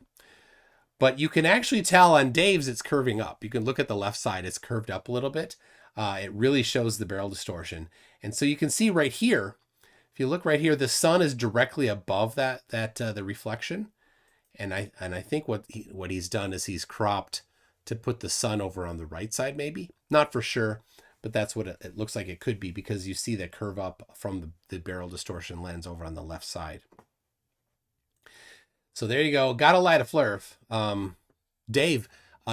But you can actually tell on Dave's it's curving up. You can look at the left side, it's curved up a little bit. It really shows the barrel distortion. And so you can see right here, if you look right here, the sun is directly above the reflection. And I think what he's done is he's cropped to put the sun over on the right side, maybe. Not for sure, but that's what it looks like it could be, because you see that curve up from the barrel distortion lens over on the left side. So there you go. Gotta light a flurf. Dave,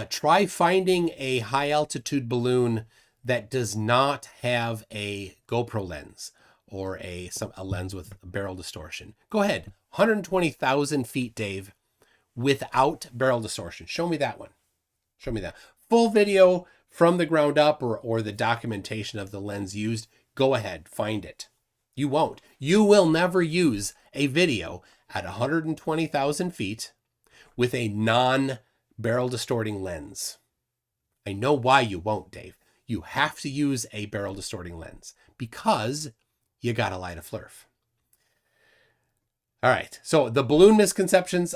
try finding a high altitude balloon that does not have a GoPro lens or a lens with barrel distortion. Go ahead. 120,000 feet, Dave, without barrel distortion. Show me that one. Show me that. Full video from the ground up, or the documentation of the lens used. Go ahead. Find it. You won't. You will never use a video at 120,000 feet with a non-barrel distorting lens. I know why you won't, Dave. You have to use a barrel distorting lens because you gotta light a flurf. All right. So the balloon misconceptions.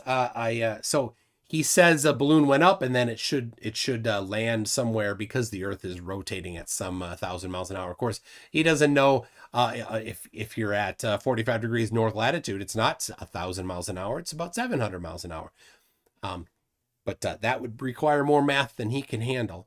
So he says a balloon went up and then it should land somewhere because the Earth is rotating at some 1,000 miles an hour. Of course, he doesn't know if you're at 45 degrees north latitude, it's not 1,000 miles an hour. It's about 700 miles an hour. But that would require more math than he can handle.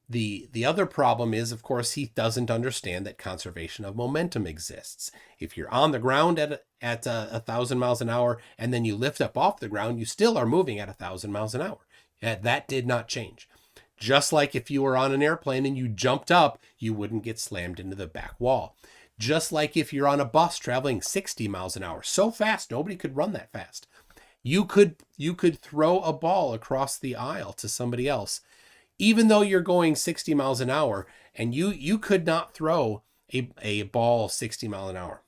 The other problem is, of course, he doesn't understand that conservation of momentum exists. If you're on the ground at 1,000 miles an hour and then you lift up off the ground, you still are moving at 1,000 miles an hour. That did not change. Just like if you were on an airplane and you jumped up, you wouldn't get slammed into the back wall. Just like if you're on a bus traveling 60 miles an hour, so fast nobody could run that fast. You could throw a ball across the aisle to somebody else, even though you're going 60 miles an hour, and you could not throw a ball 60 miles an hour.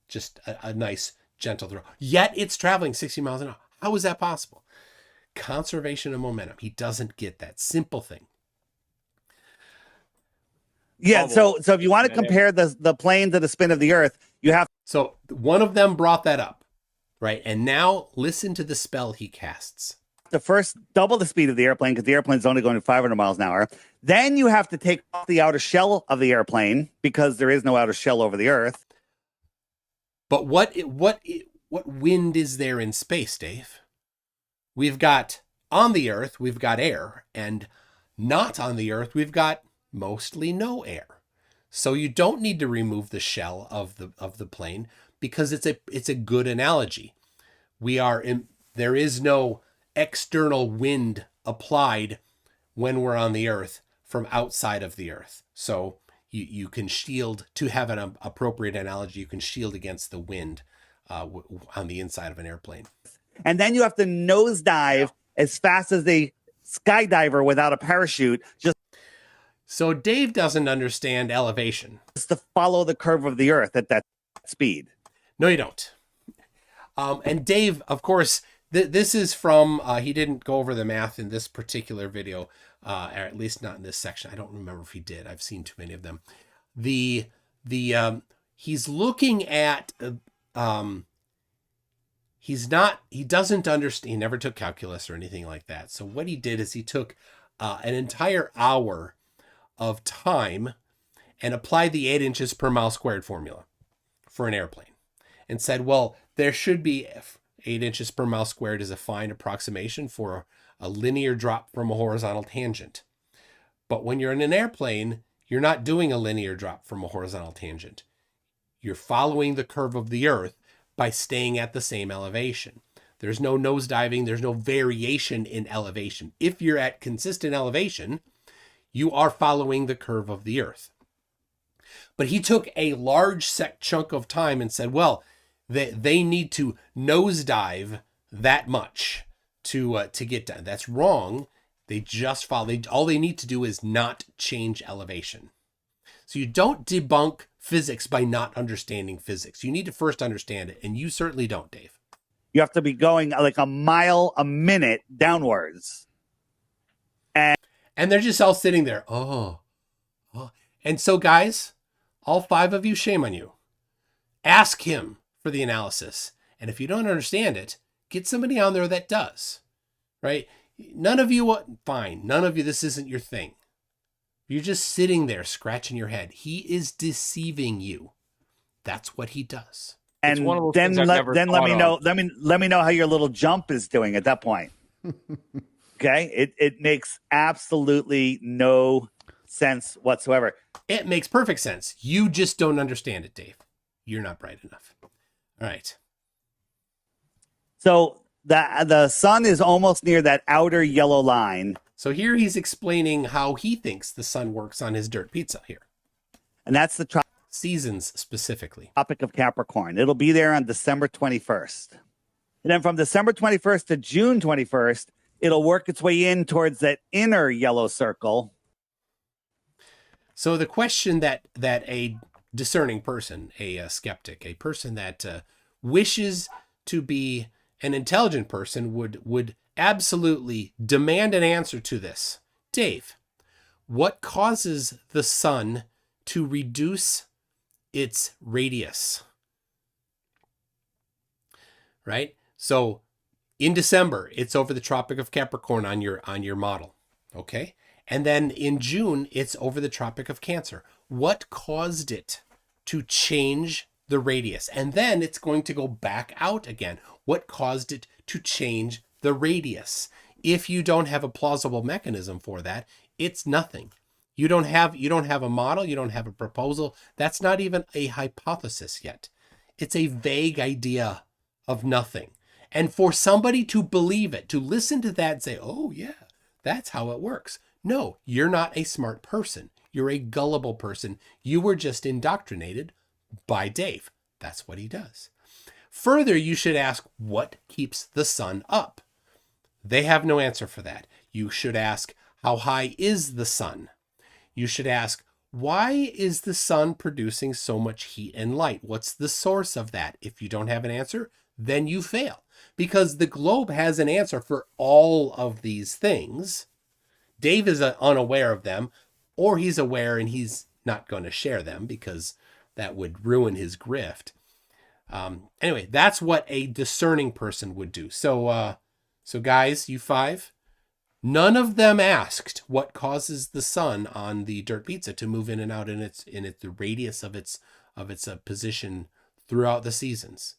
Just a nice, gentle throw. Yet it's traveling 60 miles an hour. How is that possible? Conservation of momentum. He doesn't get that simple thing. Yeah, so if you want to compare the plane to the spin of the Earth, you have... So one of them brought that up, right? And now listen to the spell he casts. to first double the speed of the airplane because the airplane's only going 500 miles an hour. Then you have to take off the outer shell of the airplane because there is no outer shell over the Earth. But what wind is there in space, Dave? We've got on the Earth, we've got air, and not on the Earth, we've got mostly no air. So you don't need to remove the shell of the plane because it's a good analogy. There is no external wind applied when we're on the Earth from outside of the Earth. So you can shield, to have an appropriate analogy, you can shield against the wind on the inside of an airplane. And then you have to nosedive as fast as a skydiver without a parachute, So Dave doesn't understand elevation. just to follow the curve of the Earth at that speed. No, you don't. And Dave, of course, this is from, he didn't go over the math in this particular video, or at least not in this section. I don't remember if he did. I've seen too many of them. He's looking at, he doesn't understand, he never took calculus or anything like that. So what he did is he took an entire hour of time and applied the 8 inches per mile squared formula for an airplane and said, well, there should be 8 inches per mile squared is a fine approximation for a linear drop from a horizontal tangent. But when you're in an airplane, you're not doing a linear drop from a horizontal tangent. You're following the curve of the Earth by staying at the same elevation. There's no nosediving. There's no variation in elevation. If you're at consistent elevation, you are following the curve of the Earth. But he took a large chunk of time and said, well, they need to nosedive that much to get done. That's wrong. They just follow. All they need to do is not change elevation. So you don't debunk physics by not understanding physics. You need to first understand it, and you certainly don't, Dave. You have to be going like a mile a minute downwards. And they're just all sitting there. Oh. And so, guys, all 5 of you, shame on you. Ask him for the analysis. And if you don't understand it, get somebody on there that does. right? None of you, fine. None of you, this isn't your thing. You're just sitting there scratching your head. He is deceiving you. That's what he does. And It's one of those then things I've never let me thought know. of. Let me know how your little jump is doing at that point. Okay, it makes absolutely no sense whatsoever. It makes perfect sense. You just don't understand it, Dave. You're not bright enough. All right. So the sun is almost near that outer yellow line, So here he's explaining how he thinks the sun works on his dirt pizza here. and that's the Seasons specifically. Tropic of Capricorn. It'll be there on December 21st. And then from December 21st to June 21st, it'll work its way in towards that inner yellow circle. So the question that a discerning person, a skeptic, a person that wishes to be an intelligent person would absolutely demand an answer to this. Dave, what causes the sun to reduce its radius? Right? So in December, it's over the Tropic of Capricorn on your model. Okay? And then in June, it's over the Tropic of Cancer. What caused it to change the radius? And then it's going to go back out again. What caused it to change the radius? If you don't have a plausible mechanism for that, it's nothing. You don't have a model, you don't have a proposal. That's not even a hypothesis yet. It's a vague idea of nothing. And for somebody to believe it, to listen to that and say, "Oh yeah, that's how it works." No, you're not a smart person. You're a gullible person. You were just indoctrinated by Dave. That's what he does. Further, you should ask, what keeps the sun up? They have no answer for that. You should ask, how high is the sun? You should ask, why is the sun producing so much heat and light? What's the source of that? If you don't have an answer, then you fail. Because the globe has an answer for all of these things. Dave is unaware of them, or he's aware and he's not going to share them because that would ruin his grift. Anyway, that's what a discerning person would do. So guys, you five, none of them asked what causes the sun on the dirt pizza to move in and out in the radius of its position throughout the seasons.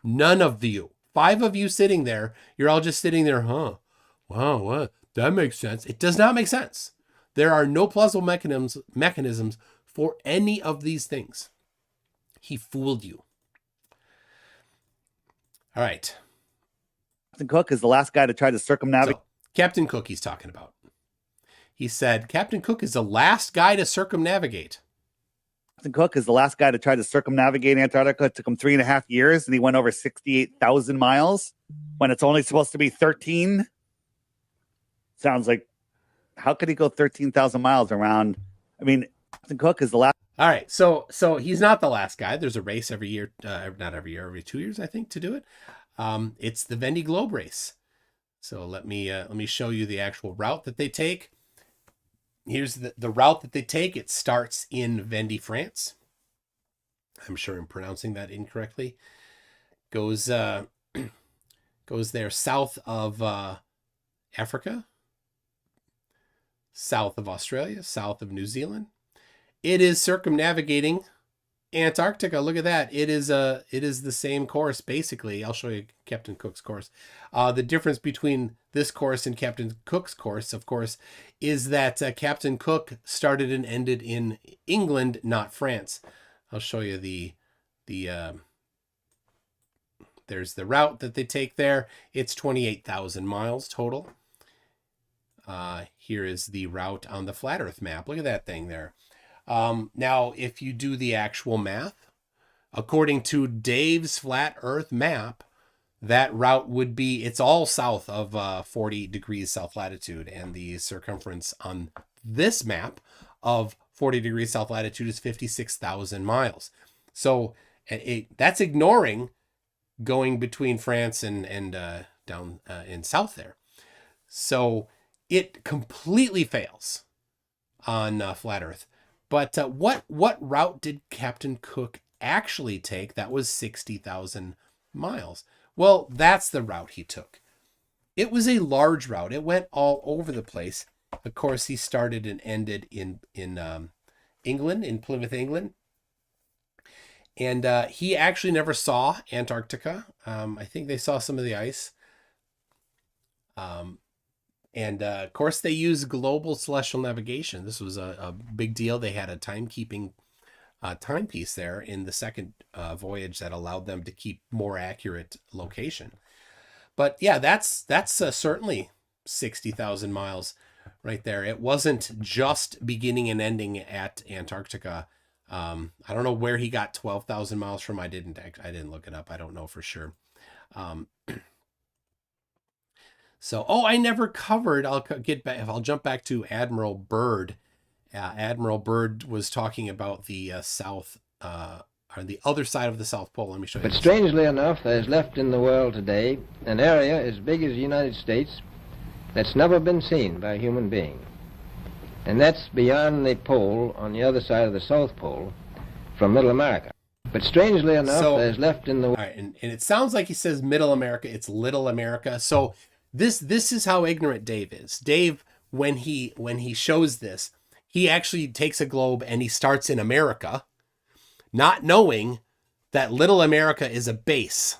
None of you, 5 of you sitting there, you're all just sitting there, huh? Wow, what? That makes sense. It does not make sense. There are no plausible mechanisms for any of these things. He fooled you. All right. Captain Cook is the last guy to try to circumnavigate. So, Captain Cook he's talking about. He said, Captain Cook is the last guy to circumnavigate. Captain Cook is the last guy to try to circumnavigate Antarctica. It took him 3.5 years, and he went over 68,000 miles when it's only supposed to be 13. Sounds like, how could he go 13,000 miles around? I mean, Captain Cook is the last. All right, so he's not the last guy. There's a race every year, not every year, every 2 years, I think, to do it. It's the Vendée Globe race. So let me show you the actual route that they take. Here's the route that they take. It starts in Vendée, France. I'm sure I'm pronouncing that incorrectly. Goes there south of Africa, south of Australia, south of New Zealand. It is circumnavigating Antarctica. Look at that. It is the same course, basically. I'll show you Captain Cook's course. The difference between this course and Captain Cook's course, of course, is that Captain Cook started and ended in England, not France. I'll show you there's the route that they take there. It's 28,000 miles total. Here is the route on the flat Earth map. Look at that thing there. Now, if you do the actual math, according to Dave's flat Earth map, that route would be, it's all south of 40 degrees south latitude, and the circumference on this map of 40 degrees south latitude is 56,000 miles. So that's ignoring going between France and down in south there. So it completely fails on flat Earth. But what route did Captain Cook actually take that was 60,000 miles? Well, that's the route he took. It was a large route. It went all over the place. Of course, he started and ended in England, in Plymouth, England. And he actually never saw Antarctica. I think they saw some of the ice. And of course, they used global celestial navigation. This was a big deal. They had a timekeeping timepiece there in the second voyage that allowed them to keep more accurate location. But yeah, that's certainly 60,000 miles right there. It wasn't just beginning and ending at Antarctica. I don't know where he got 12,000 miles from. I didn't look it up. I don't know for sure. I never covered. I'll jump back to Admiral Byrd. Admiral Byrd was talking about the south, or the other side of the South Pole. Let me show you. But strangely enough, there's left in the world today an area as big as the United States that's never been seen by a human being. And that's beyond the pole on the other side of the South Pole from Middle America. But strangely enough, there's left in the world. All right, and it sounds like he says Middle America. It's Little America. So this is how ignorant Dave is. Dave, when he shows this, he actually takes a globe and he starts in America, not knowing that Little America is a base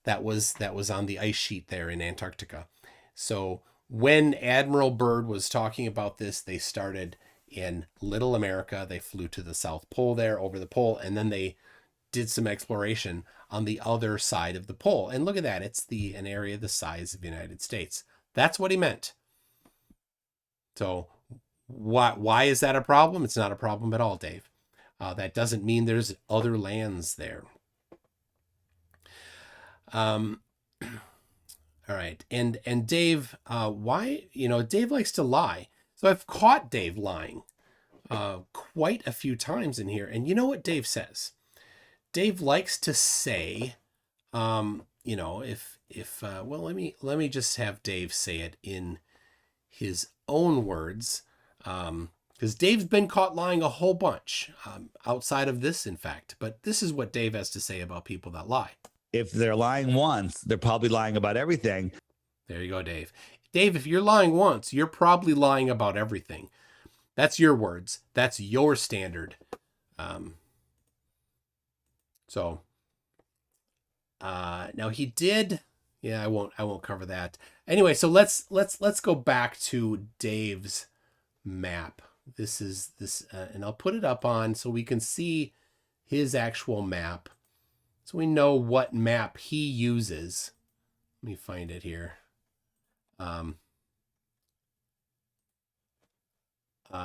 that was on the ice sheet there in Antarctica. So when Admiral Byrd was talking about this, they started in Little America. They flew to the South Pole there, over the pole, and then they did some exploration on the other side of the pole. And look at that. It's an area the size of the United States. That's what he meant. So why is that a problem? It's not a problem at all, Dave. That doesn't mean there's other lands there. All right. And Dave, why, Dave likes to lie. So I've caught Dave lying quite a few times in here. And you know what Dave says? Dave likes to say, let me just have Dave say it in his own words. Because Dave's been caught lying a whole bunch outside of this, in fact. But this is what Dave has to say about people that lie. If they're lying once, they're probably lying about everything. There you go, Dave. Dave, if you're lying once, you're probably lying about everything. That's your words. That's your standard. Now he did. Yeah, I won't cover that. Anyway, so let's go back to Dave's map. This is and I'll put it up on so we can see his actual map, so we know what map he uses. Let me find it here.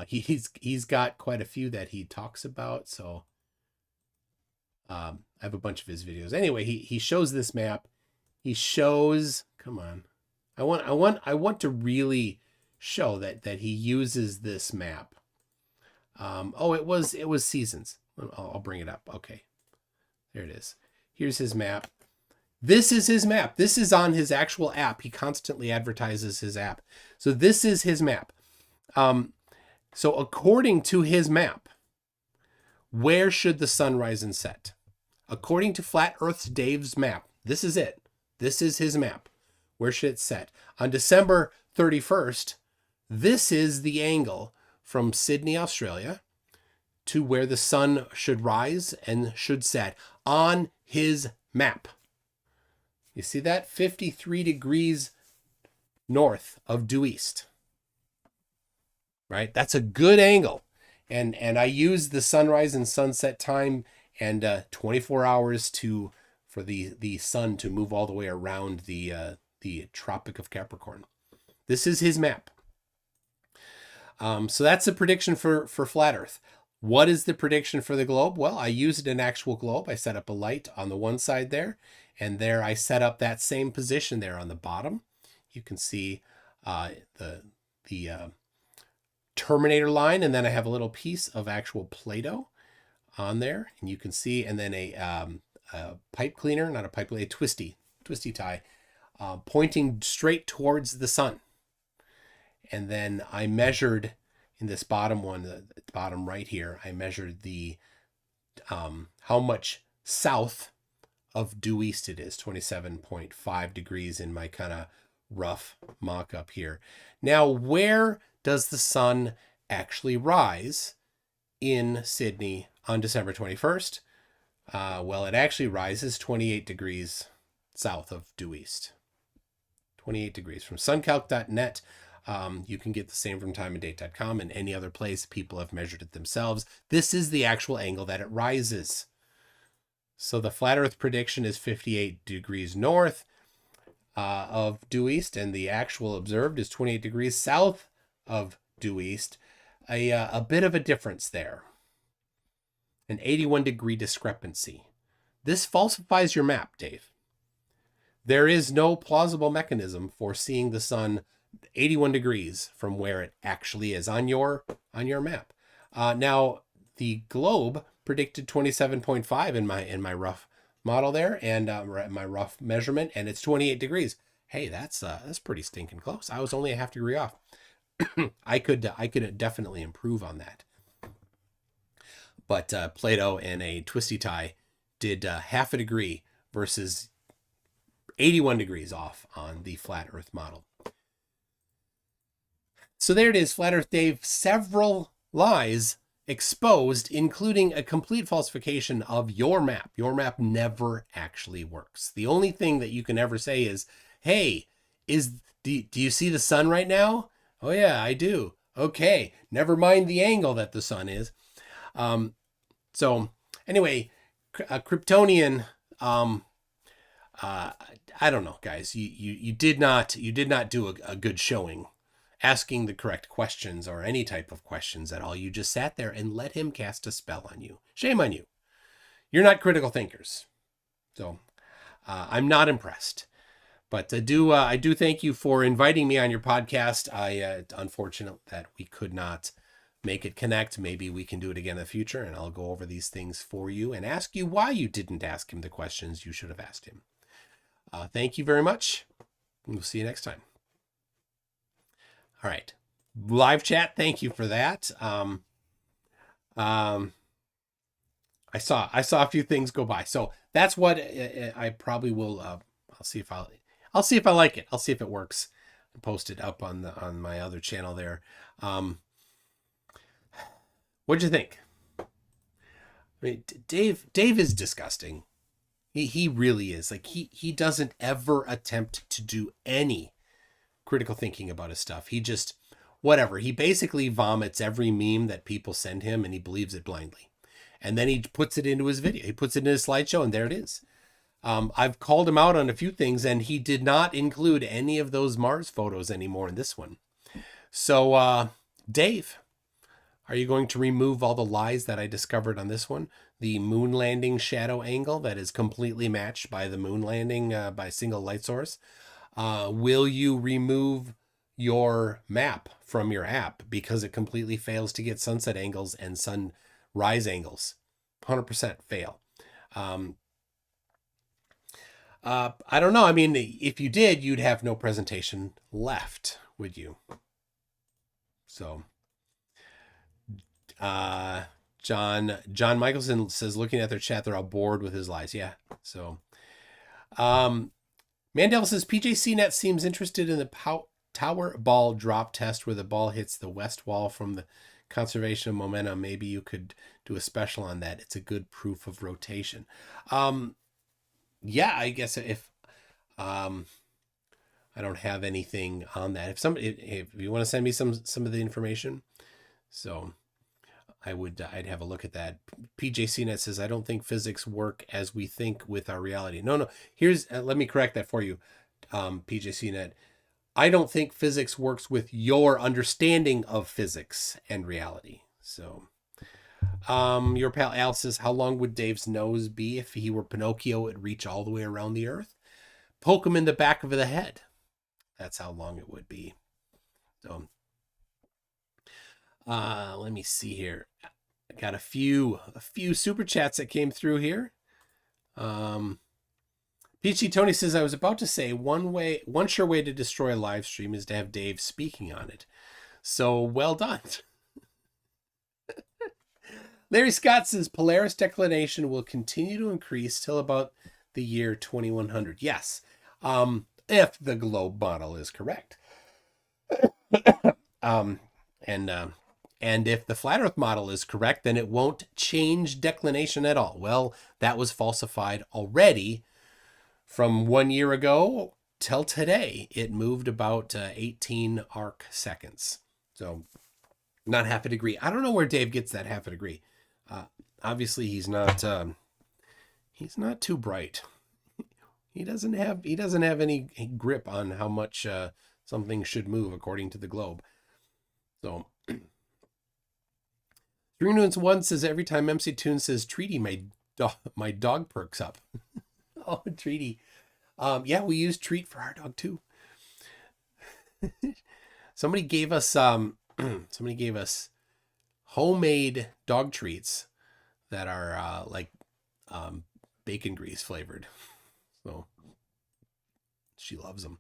He's got quite a few that he talks about. So I have a bunch of his videos. Anyway, he shows this map. He shows. Come on, I want to really show that he uses this map. It was seasons. I'll bring it up. Okay, there it is. Here's his map. This is his map. This is on his actual app. He constantly advertises his app. So this is his map. So according to his map, where should the sun rise and set? According to Flat Earth's Dave's map, this is it. This is his map. Where should it set? On December 31st, this is the angle from Sydney, Australia, to where the sun should rise and should set on his map. You see that? 53 degrees north of due east. Right? That's a good angle. And I use the sunrise and sunset time and 24 hours for the sun to move all the way around the Tropic of Capricorn. This is his map. So that's a prediction for Flat Earth. What is the prediction for the globe? Well, I used an actual globe. I set up a light on the one side there, and there I set up that same position there on the bottom. You can see the terminator line, and then I have a little piece of actual Play-Doh on there, and you can see, and then a pipe cleaner, not a pipe cleaner, a twisty tie, pointing straight towards the sun. And then I measured in this bottom one, the bottom right here, I measured the how much south of due east it is, 27.5 degrees in my kind of rough mock-up here. Now, where does the sun actually rise in Sydney on December 21st? Well, it actually rises 28 degrees south of due east. 28 degrees. From suncalc.net, you can get the same from timeanddate.com and any other place. People have measured it themselves. This is the actual angle that it rises. So the flat Earth prediction is 58 degrees north of due east, and the actual observed is 28 degrees south of due east. A bit of a difference there. An 81 degree discrepancy. This falsifies your map, Dave. There is no plausible mechanism for seeing the sun 81 degrees from where it actually is on your map. Now, the globe predicted 27.5 in my rough model there, and my rough measurement, and it's 28 degrees. Hey, that's pretty stinking close. I was only a half degree off. I could definitely improve on that. But Plato and a twisty tie did half a degree versus 81 degrees off on the flat Earth model. So there it is, Flat Earth Dave. Several lies exposed, including a complete falsification of your map. Your map never actually works. The only thing that you can ever say is, hey, do you see the sun right now? Oh yeah, I do. Okay, never mind the angle that the sun is. So anyway, Kryptonian, I don't know, guys. You did not do a good showing asking the correct questions or any type of questions at all. You just sat there and let him cast a spell on you. Shame on you. You're not critical thinkers. So I'm not impressed. But I do thank you for inviting me on your podcast. Unfortunate that we could not make it connect. Maybe we can do it again in the future, and I'll go over these things for you and ask you why you didn't ask him the questions you should have asked him. Thank you very much. We'll see you next time. All right. Live chat, thank you for that. I saw a few things go by. So that's what I probably will I'll see if I like it. I'll see if it works. And post it up on my other channel there. What'd you think? I mean, Dave is disgusting. He really is. Like he doesn't ever attempt to do any critical thinking about his stuff. He just, whatever. He basically vomits every meme that people send him and he believes it blindly. And then he puts it into his video. He puts it in his slideshow and there it is. I've called him out on a few things and he did not include any of those Mars photos anymore in this one. So, Dave, are you going to remove all the lies that I discovered on this one? The moon landing shadow angle that is completely matched by the moon landing by a single light source. Will you remove your map from your app because it completely fails to get sunset angles and sunrise angles? 100% fail. I don't know. I mean, if you did, you'd have no presentation left, would you? So, John Michelson says, looking at their chat, they're all bored with his lies. Yeah. So, Mandel says, PJCnet seems interested in the tower ball drop test where the ball hits the west wall from the conservation of momentum. Maybe you could do a special on that. It's a good proof of rotation. Yeah, I guess if I don't have anything on that. If you want to send me some of the information, so I'd have a look at that. PJCnet says, I don't think physics work as we think with our reality. No. Here's let me correct that for you, PJCnet. I don't think physics works with your understanding of physics and reality. So, your pal Al says, how long would Dave's nose be if he were Pinocchio? It'd reach all the way around the Earth. Poke him in the back of the head. That's how long it would be. So, let me see here. I got a few super chats that came through here. Peachy Tony says, I was about to say one sure way to destroy a live stream is to have Dave speaking on it. So well done. Larry Scott says Polaris declination will continue to increase till about the year 2100. Yes. if the globe model is correct. And if the flat Earth model is correct, then it won't change declination at all. Well, that was falsified already from 1 year ago till today. It moved about 18 arc seconds. So not half a degree. I don't know where Dave gets that half a degree. Obviously, he's not too bright. He doesn't have any grip on how much something should move according to the globe. So 3 Noons 1 says, every time MC Toon says treaty, my dog perks up. Oh, treaty. Yeah, we use treat for our dog too. Somebody gave us homemade dog treats that are like bacon grease flavored. So she loves them.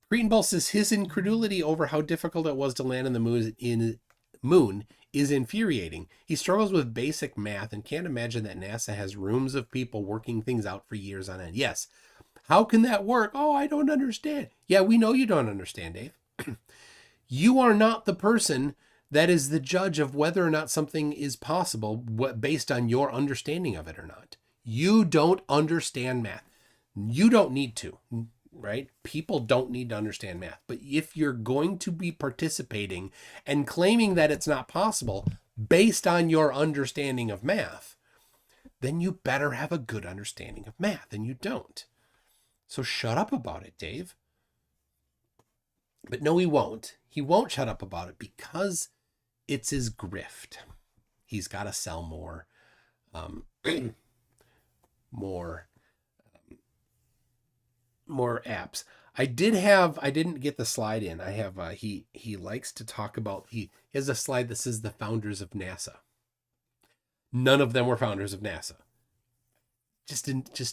Cretan Bull says his incredulity over how difficult it was to land on the moon is infuriating. He struggles with basic math and can't imagine that NASA has rooms of people working things out for years on end. Yes. How can that work? Oh, I don't understand. Yeah, we know you don't understand, Dave. You are not the person that is the judge of whether or not something is possible based on your understanding of it or not. You don't understand math. You don't need to, right? People don't need to understand math. But if you're going to be participating and claiming that it's not possible based on your understanding of math, then you better have a good understanding of math, and you don't. So shut up about it, Dave. But no, he won't. He won't shut up about it because it's his grift. He's got to sell more, more apps. I didn't get the slide in. I have, he likes to talk about, he has a slide that says the founders of NASA. None of them were founders of NASA. Just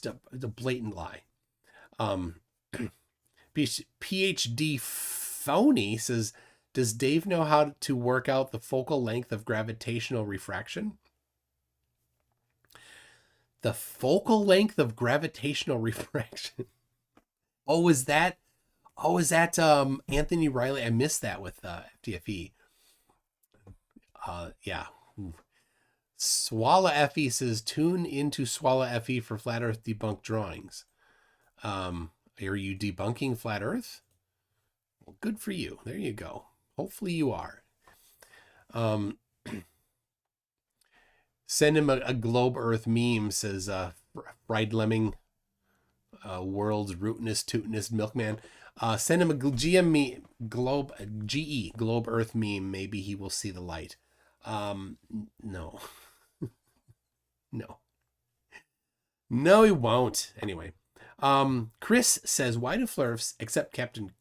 a blatant lie. PhD Phony says, does Dave know how to work out the focal length of gravitational refraction? The focal length of gravitational refraction. Oh, is that Anthony Riley? I missed that with FTFE. Yeah. Swalla FE says, tune into Swalla FE for Flat Earth debunk drawings. Are you debunking Flat Earth? Well, good for you. There you go. Hopefully you are. Send him a Globe Earth meme, says Fried Lemming, world's rootinest, tootinest milkman. Send him a Globe Earth meme. Maybe he will see the light. No. No, he won't. Anyway. Chris says, why do Flurfs accept Captain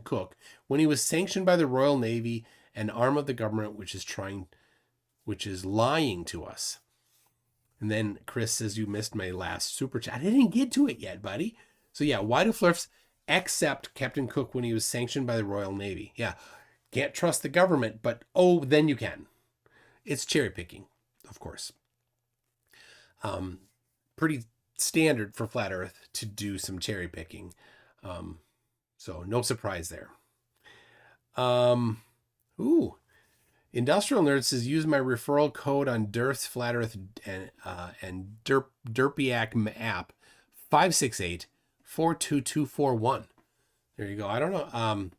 Cook when he was sanctioned by the Royal Navy, an arm of the government which is lying to us? And then Chris says, you missed my last super chat. I didn't get to it yet, buddy. So yeah, why do Flurfs accept Captain Cook when he was sanctioned by the Royal Navy? Yeah, can't trust the government, but oh, then you can. It's cherry picking, of course. Pretty standard for Flat Earth to do some cherry picking. So no surprise there. Industrial Nerd says, use my referral code on Dirth's Flat Earth and Derpiac app 568-42241. There you go. I don't know.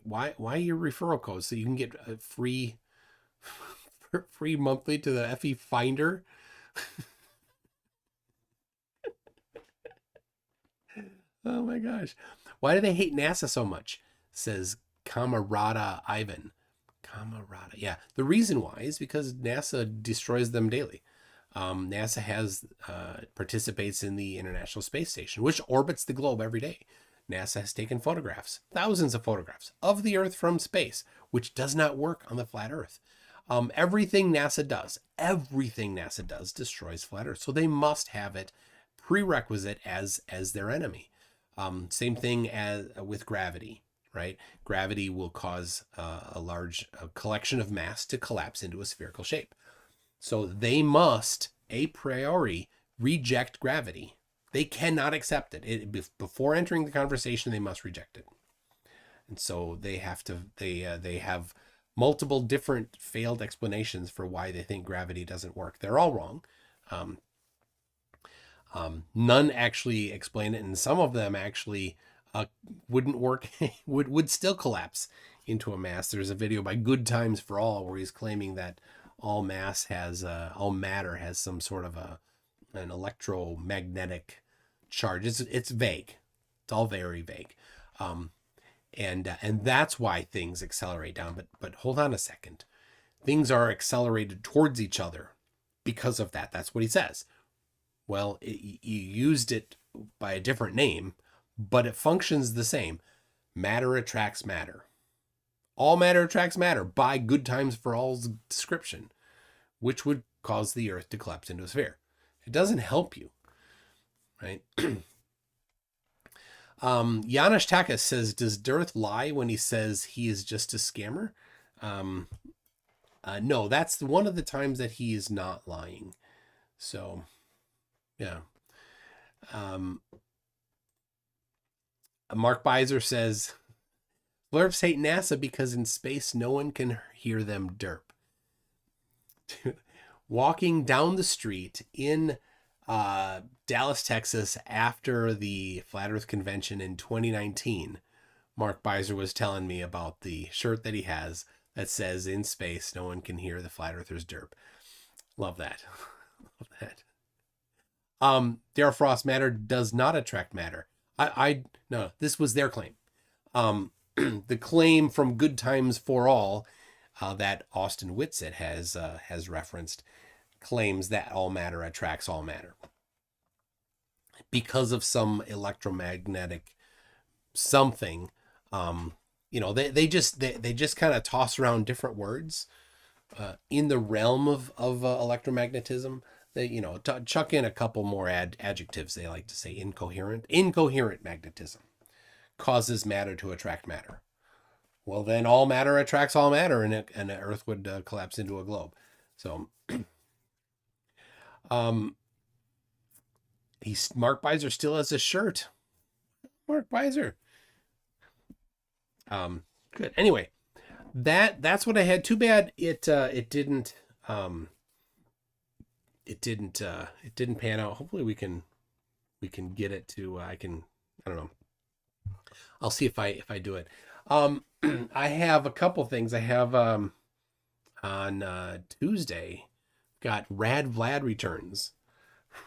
Why your referral code? So you can get a free monthly to the FE Finder. Oh my gosh. Why do they hate NASA so much? Says Camarada Ivan. Camarada. Yeah. The reason why is because NASA destroys them daily. NASA participates in the International Space Station, which orbits the globe every day. NASA has taken photographs, thousands of photographs of the Earth from space, which does not work on the flat Earth. Everything NASA does destroys flat Earth. So they must have it prerequisite as their enemy. Same thing as with gravity, right? Gravity will cause a large collection of mass to collapse into a spherical shape. So they must a priori reject gravity. They cannot accept it. Before entering the conversation, they must reject it. And so they have to, they have multiple different failed explanations for why they think gravity doesn't work. They're all wrong. None actually explain it, and some of them actually wouldn't work, would still collapse into a mass. There's a video by Good Times for All where he's claiming that all matter has some sort of an electromagnetic charge. It's vague. It's all very vague. And that's why things accelerate down. But hold on a second. Things are accelerated towards each other because of that. That's what he says. Well, you used it by a different name, but it functions the same. Matter attracts matter. All matter attracts matter by Good Times for All's description, which would cause the Earth to collapse into a sphere. It doesn't help you, right? Janusz Taka says, does Dearth lie when he says he is just a scammer? No, that's one of the times that he is not lying. So, yeah. Mark Beiser says, Blurps hate NASA because in space no one can hear them derp. Walking down the street in Dallas, Texas, after the Flat Earth Convention in 2019, Mark Beiser was telling me about the shirt that he has that says, in space, no one can hear the Flat Earthers derp. Love that. Love that. Darryl Frost, matter does not attract matter. No, this was their claim. The claim from Good Times for All that Austin Whitsitt has referenced claims that all matter attracts all matter because of some electromagnetic something. They just kind of toss around different words in the realm of electromagnetism. They chuck in a couple more adjectives. They like to say incoherent magnetism causes matter to attract matter. Well, then all matter attracts all matter, and the Earth would collapse into a globe. So, Mark Beiser still has a shirt. Mark Beiser. Good. Anyway, that's what I had. Too bad it didn't pan out. Hopefully we can get it to. I don't know. I'll see if I do it. I have a couple things. I have on Tuesday got Rad Vlad returns.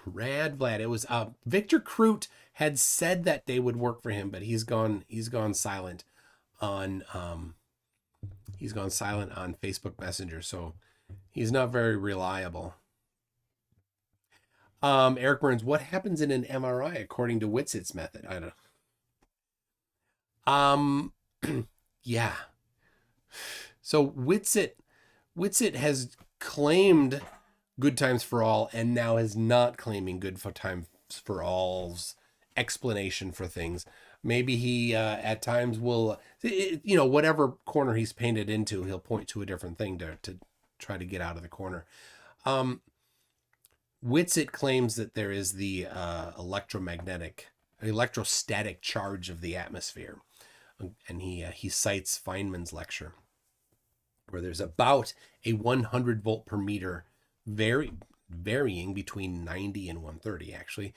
Rad Vlad. It was Victor Crute had said that they would work for him, but he's gone silent on Facebook Messenger, so he's not very reliable. Eric Burns, what happens in an MRI according to Whitsitt's method? I don't know. Yeah. So Whitsitt has claimed Good Times for All and now is not claiming Good Times for All's explanation for things. Maybe he at times will, whatever corner he's painted into, he'll point to a different thing to try to get out of the corner. Whitsitt claims that there is the electrostatic charge of the atmosphere. And he cites Feynman's lecture, where there's about a 100 volt per meter, varying between 90 and 130 actually,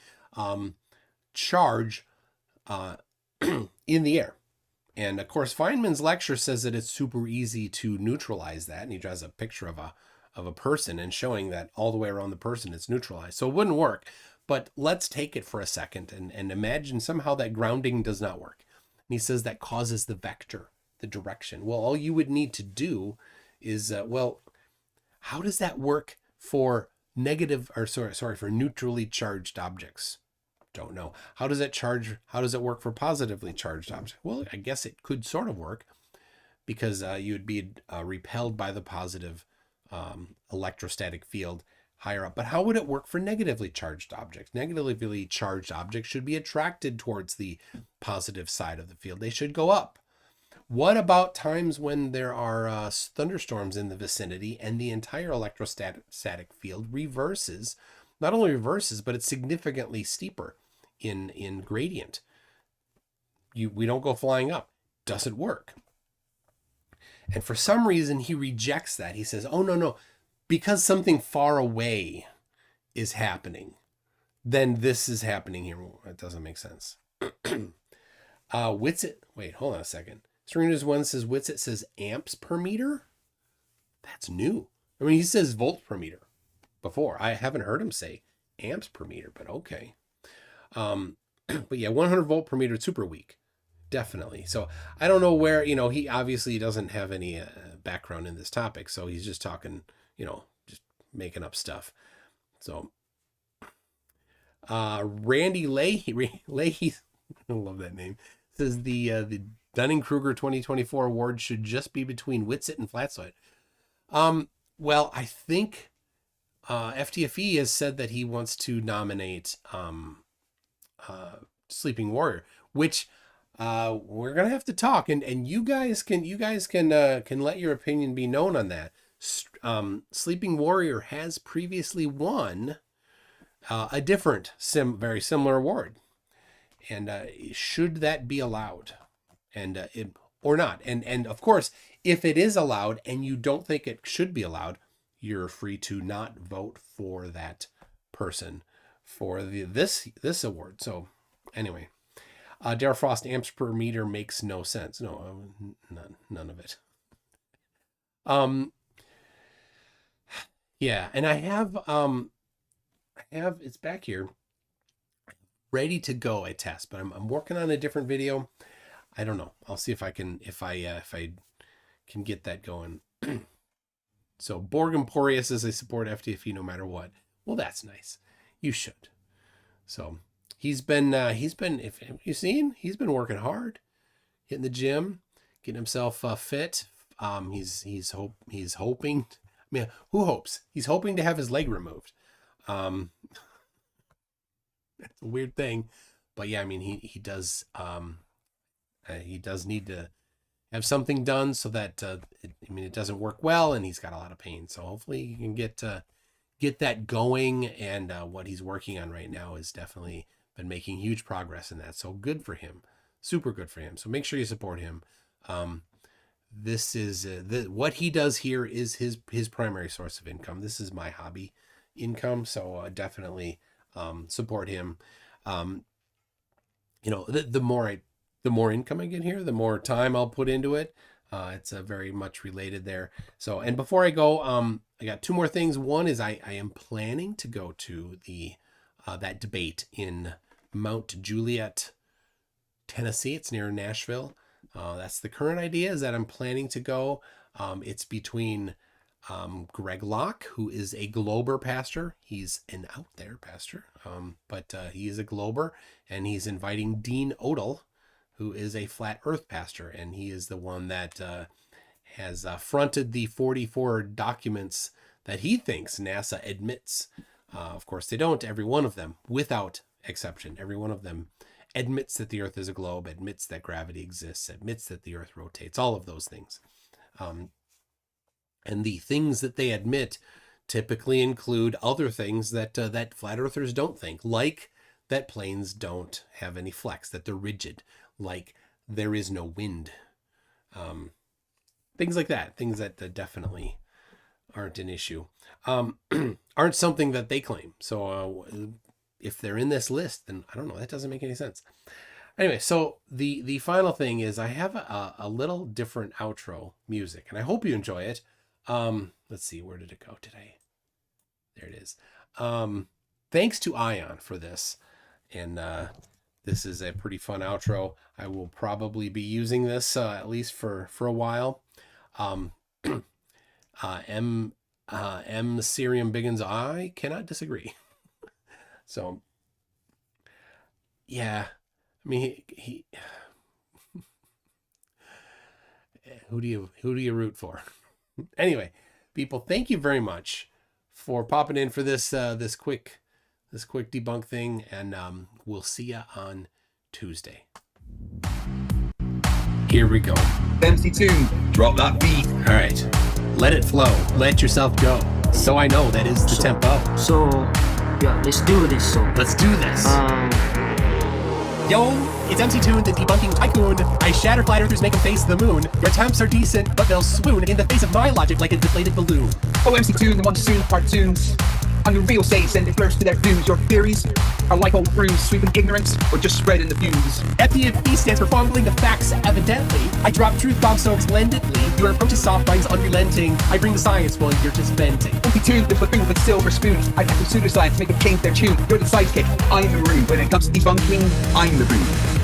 charge in the air. And of course, Feynman's lecture says that it's super easy to neutralize that, and he draws a picture of a person and showing that all the way around the person it's neutralized. So it wouldn't work. But let's take it for a second and imagine somehow that grounding does not work. And he says that causes the vector, the direction. Well, all you would need to do is, how does that work for for neutrally charged objects? Don't know. How does it work for positively charged objects? Well, I guess it could sort of work because you would be repelled by the positive electrostatic field higher up. But how would it work for negatively charged objects? Negatively charged objects should be attracted towards the positive side of the field. They should go up. What about times when there are thunderstorms in the vicinity and the entire electrostatic field reverses? Not only reverses, but it's significantly steeper. in gradient. We don't go flying up. Doesn't work. And for some reason, he rejects that. He says, oh, no, because something far away is happening, then this is happening here. That doesn't make sense. Witsit, wait, hold on a second. Serena's one says Witsit says amps per meter. That's new. I mean, he says volts per meter before. I haven't heard him say amps per meter, but okay. But yeah, 100 volt per meter, super weak. Definitely. So I don't know where, he obviously doesn't have any background in this topic. So he's just talking, just making up stuff. So Randy Leahy, I love that name, says the Dunning-Kruger 2024 award should just be between Witsit and Flatslide. Well, I think FTFE has said that he wants to nominate Sleeping Warrior, which we're gonna have to talk, and you guys can let your opinion be known on that. Sleeping Warrior has previously won a different very similar award, and should that be allowed, and or not? And of course, if it is allowed and you don't think it should be allowed, you're free to not vote for that person for this award. So anyway, Dare Frost, amps per meter makes no sense. No, none of it. Yeah, and I have it's back here, ready to go a test, but I'm working on a different video. I don't know. I'll see if I can get that going. So Borg Emporius says I support FTFE no matter what. Well, that's nice. You should. So he's been if you've seen, he's been working hard, hitting the gym, getting himself fit. He's hoping. I mean, who hopes? He's hoping to have his leg removed. That's a weird thing, but yeah, I mean, he does need to have something done so that it doesn't work well, and he's got a lot of pain. So hopefully he can get that going. And what he's working on right now has definitely been making huge progress in that. So good for him, super good for him. So make sure you support him. This is what he does here is his primary source of income. This is my hobby income. So definitely support him. The more income I get here, the more time I'll put into it. It's very much related there. So, and before I go, I got two more things. One is I am planning to go to that debate in Mount Juliet, Tennessee. It's near Nashville. That's the current idea, is that I'm planning to go. It's between Greg Locke, who is a Glober pastor. He's an out there pastor, but he is a Glober, and he's inviting Dean Odell, who is a flat earth pastor, and he is the one that has fronted the 44 documents that he thinks NASA admits. Of course, they don't, every one of them, without exception. Every one of them admits that the earth is a globe, admits that gravity exists, admits that the earth rotates, all of those things. And the things that they admit typically include other things that flat earthers don't think, like that planes don't have any flex, that they're rigid, like there is no wind. Things like that, things that definitely aren't an issue, aren't something that they claim. So if they're in this list, then I don't know, that doesn't make any sense. Anyway, so the final thing is I have a little different outro music, and I hope you enjoy it. Let's see, where did it go today? There it is. Thanks to Ion for this. And this is a pretty fun outro. I will probably be using this at least for a while. M Sirium Biggins, I cannot disagree. So yeah, I mean, he who do you root for? Anyway, people, thank you very much for popping in for this quick debunk thing, and we'll see ya on Tuesday. Here we go. MC2, drop that beat. All right, let it flow. Let yourself go. So I know that is the tempo. So, yeah, let's do this. So, let's do this. Yo, it's MC Toon, the debunking tycoon. I shatter flat earthers, make them face the moon. Your attempts are decent, but they'll swoon in the face of my logic like a deflated balloon. Oh, MC Toon, the one to soon cartoons. On the real stage, send it first to their views. Your theories are like old brews, sweeping ignorance or just spreading the views. FDFB stands for fumbling the facts, evidently. I drop truth bombs so splendidly. Your approach is soft, mine's unrelenting. I bring the science while you're just venting. MC Toon, the buffoon with silver spoons. I have some pseudoscience, make them change their tune. You're the sidekick, I'm the rude. When it comes to debunking, I'm the rude.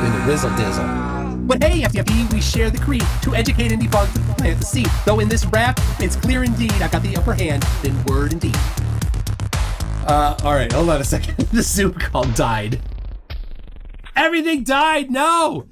In the rizzle dizzle. But hey, FDFE, we share the creed to educate and debunk the plant the seed. Though in this rap, it's clear indeed I got the upper hand in word indeed. Alright, hold on a second. The Zoom call died. Everything died! No!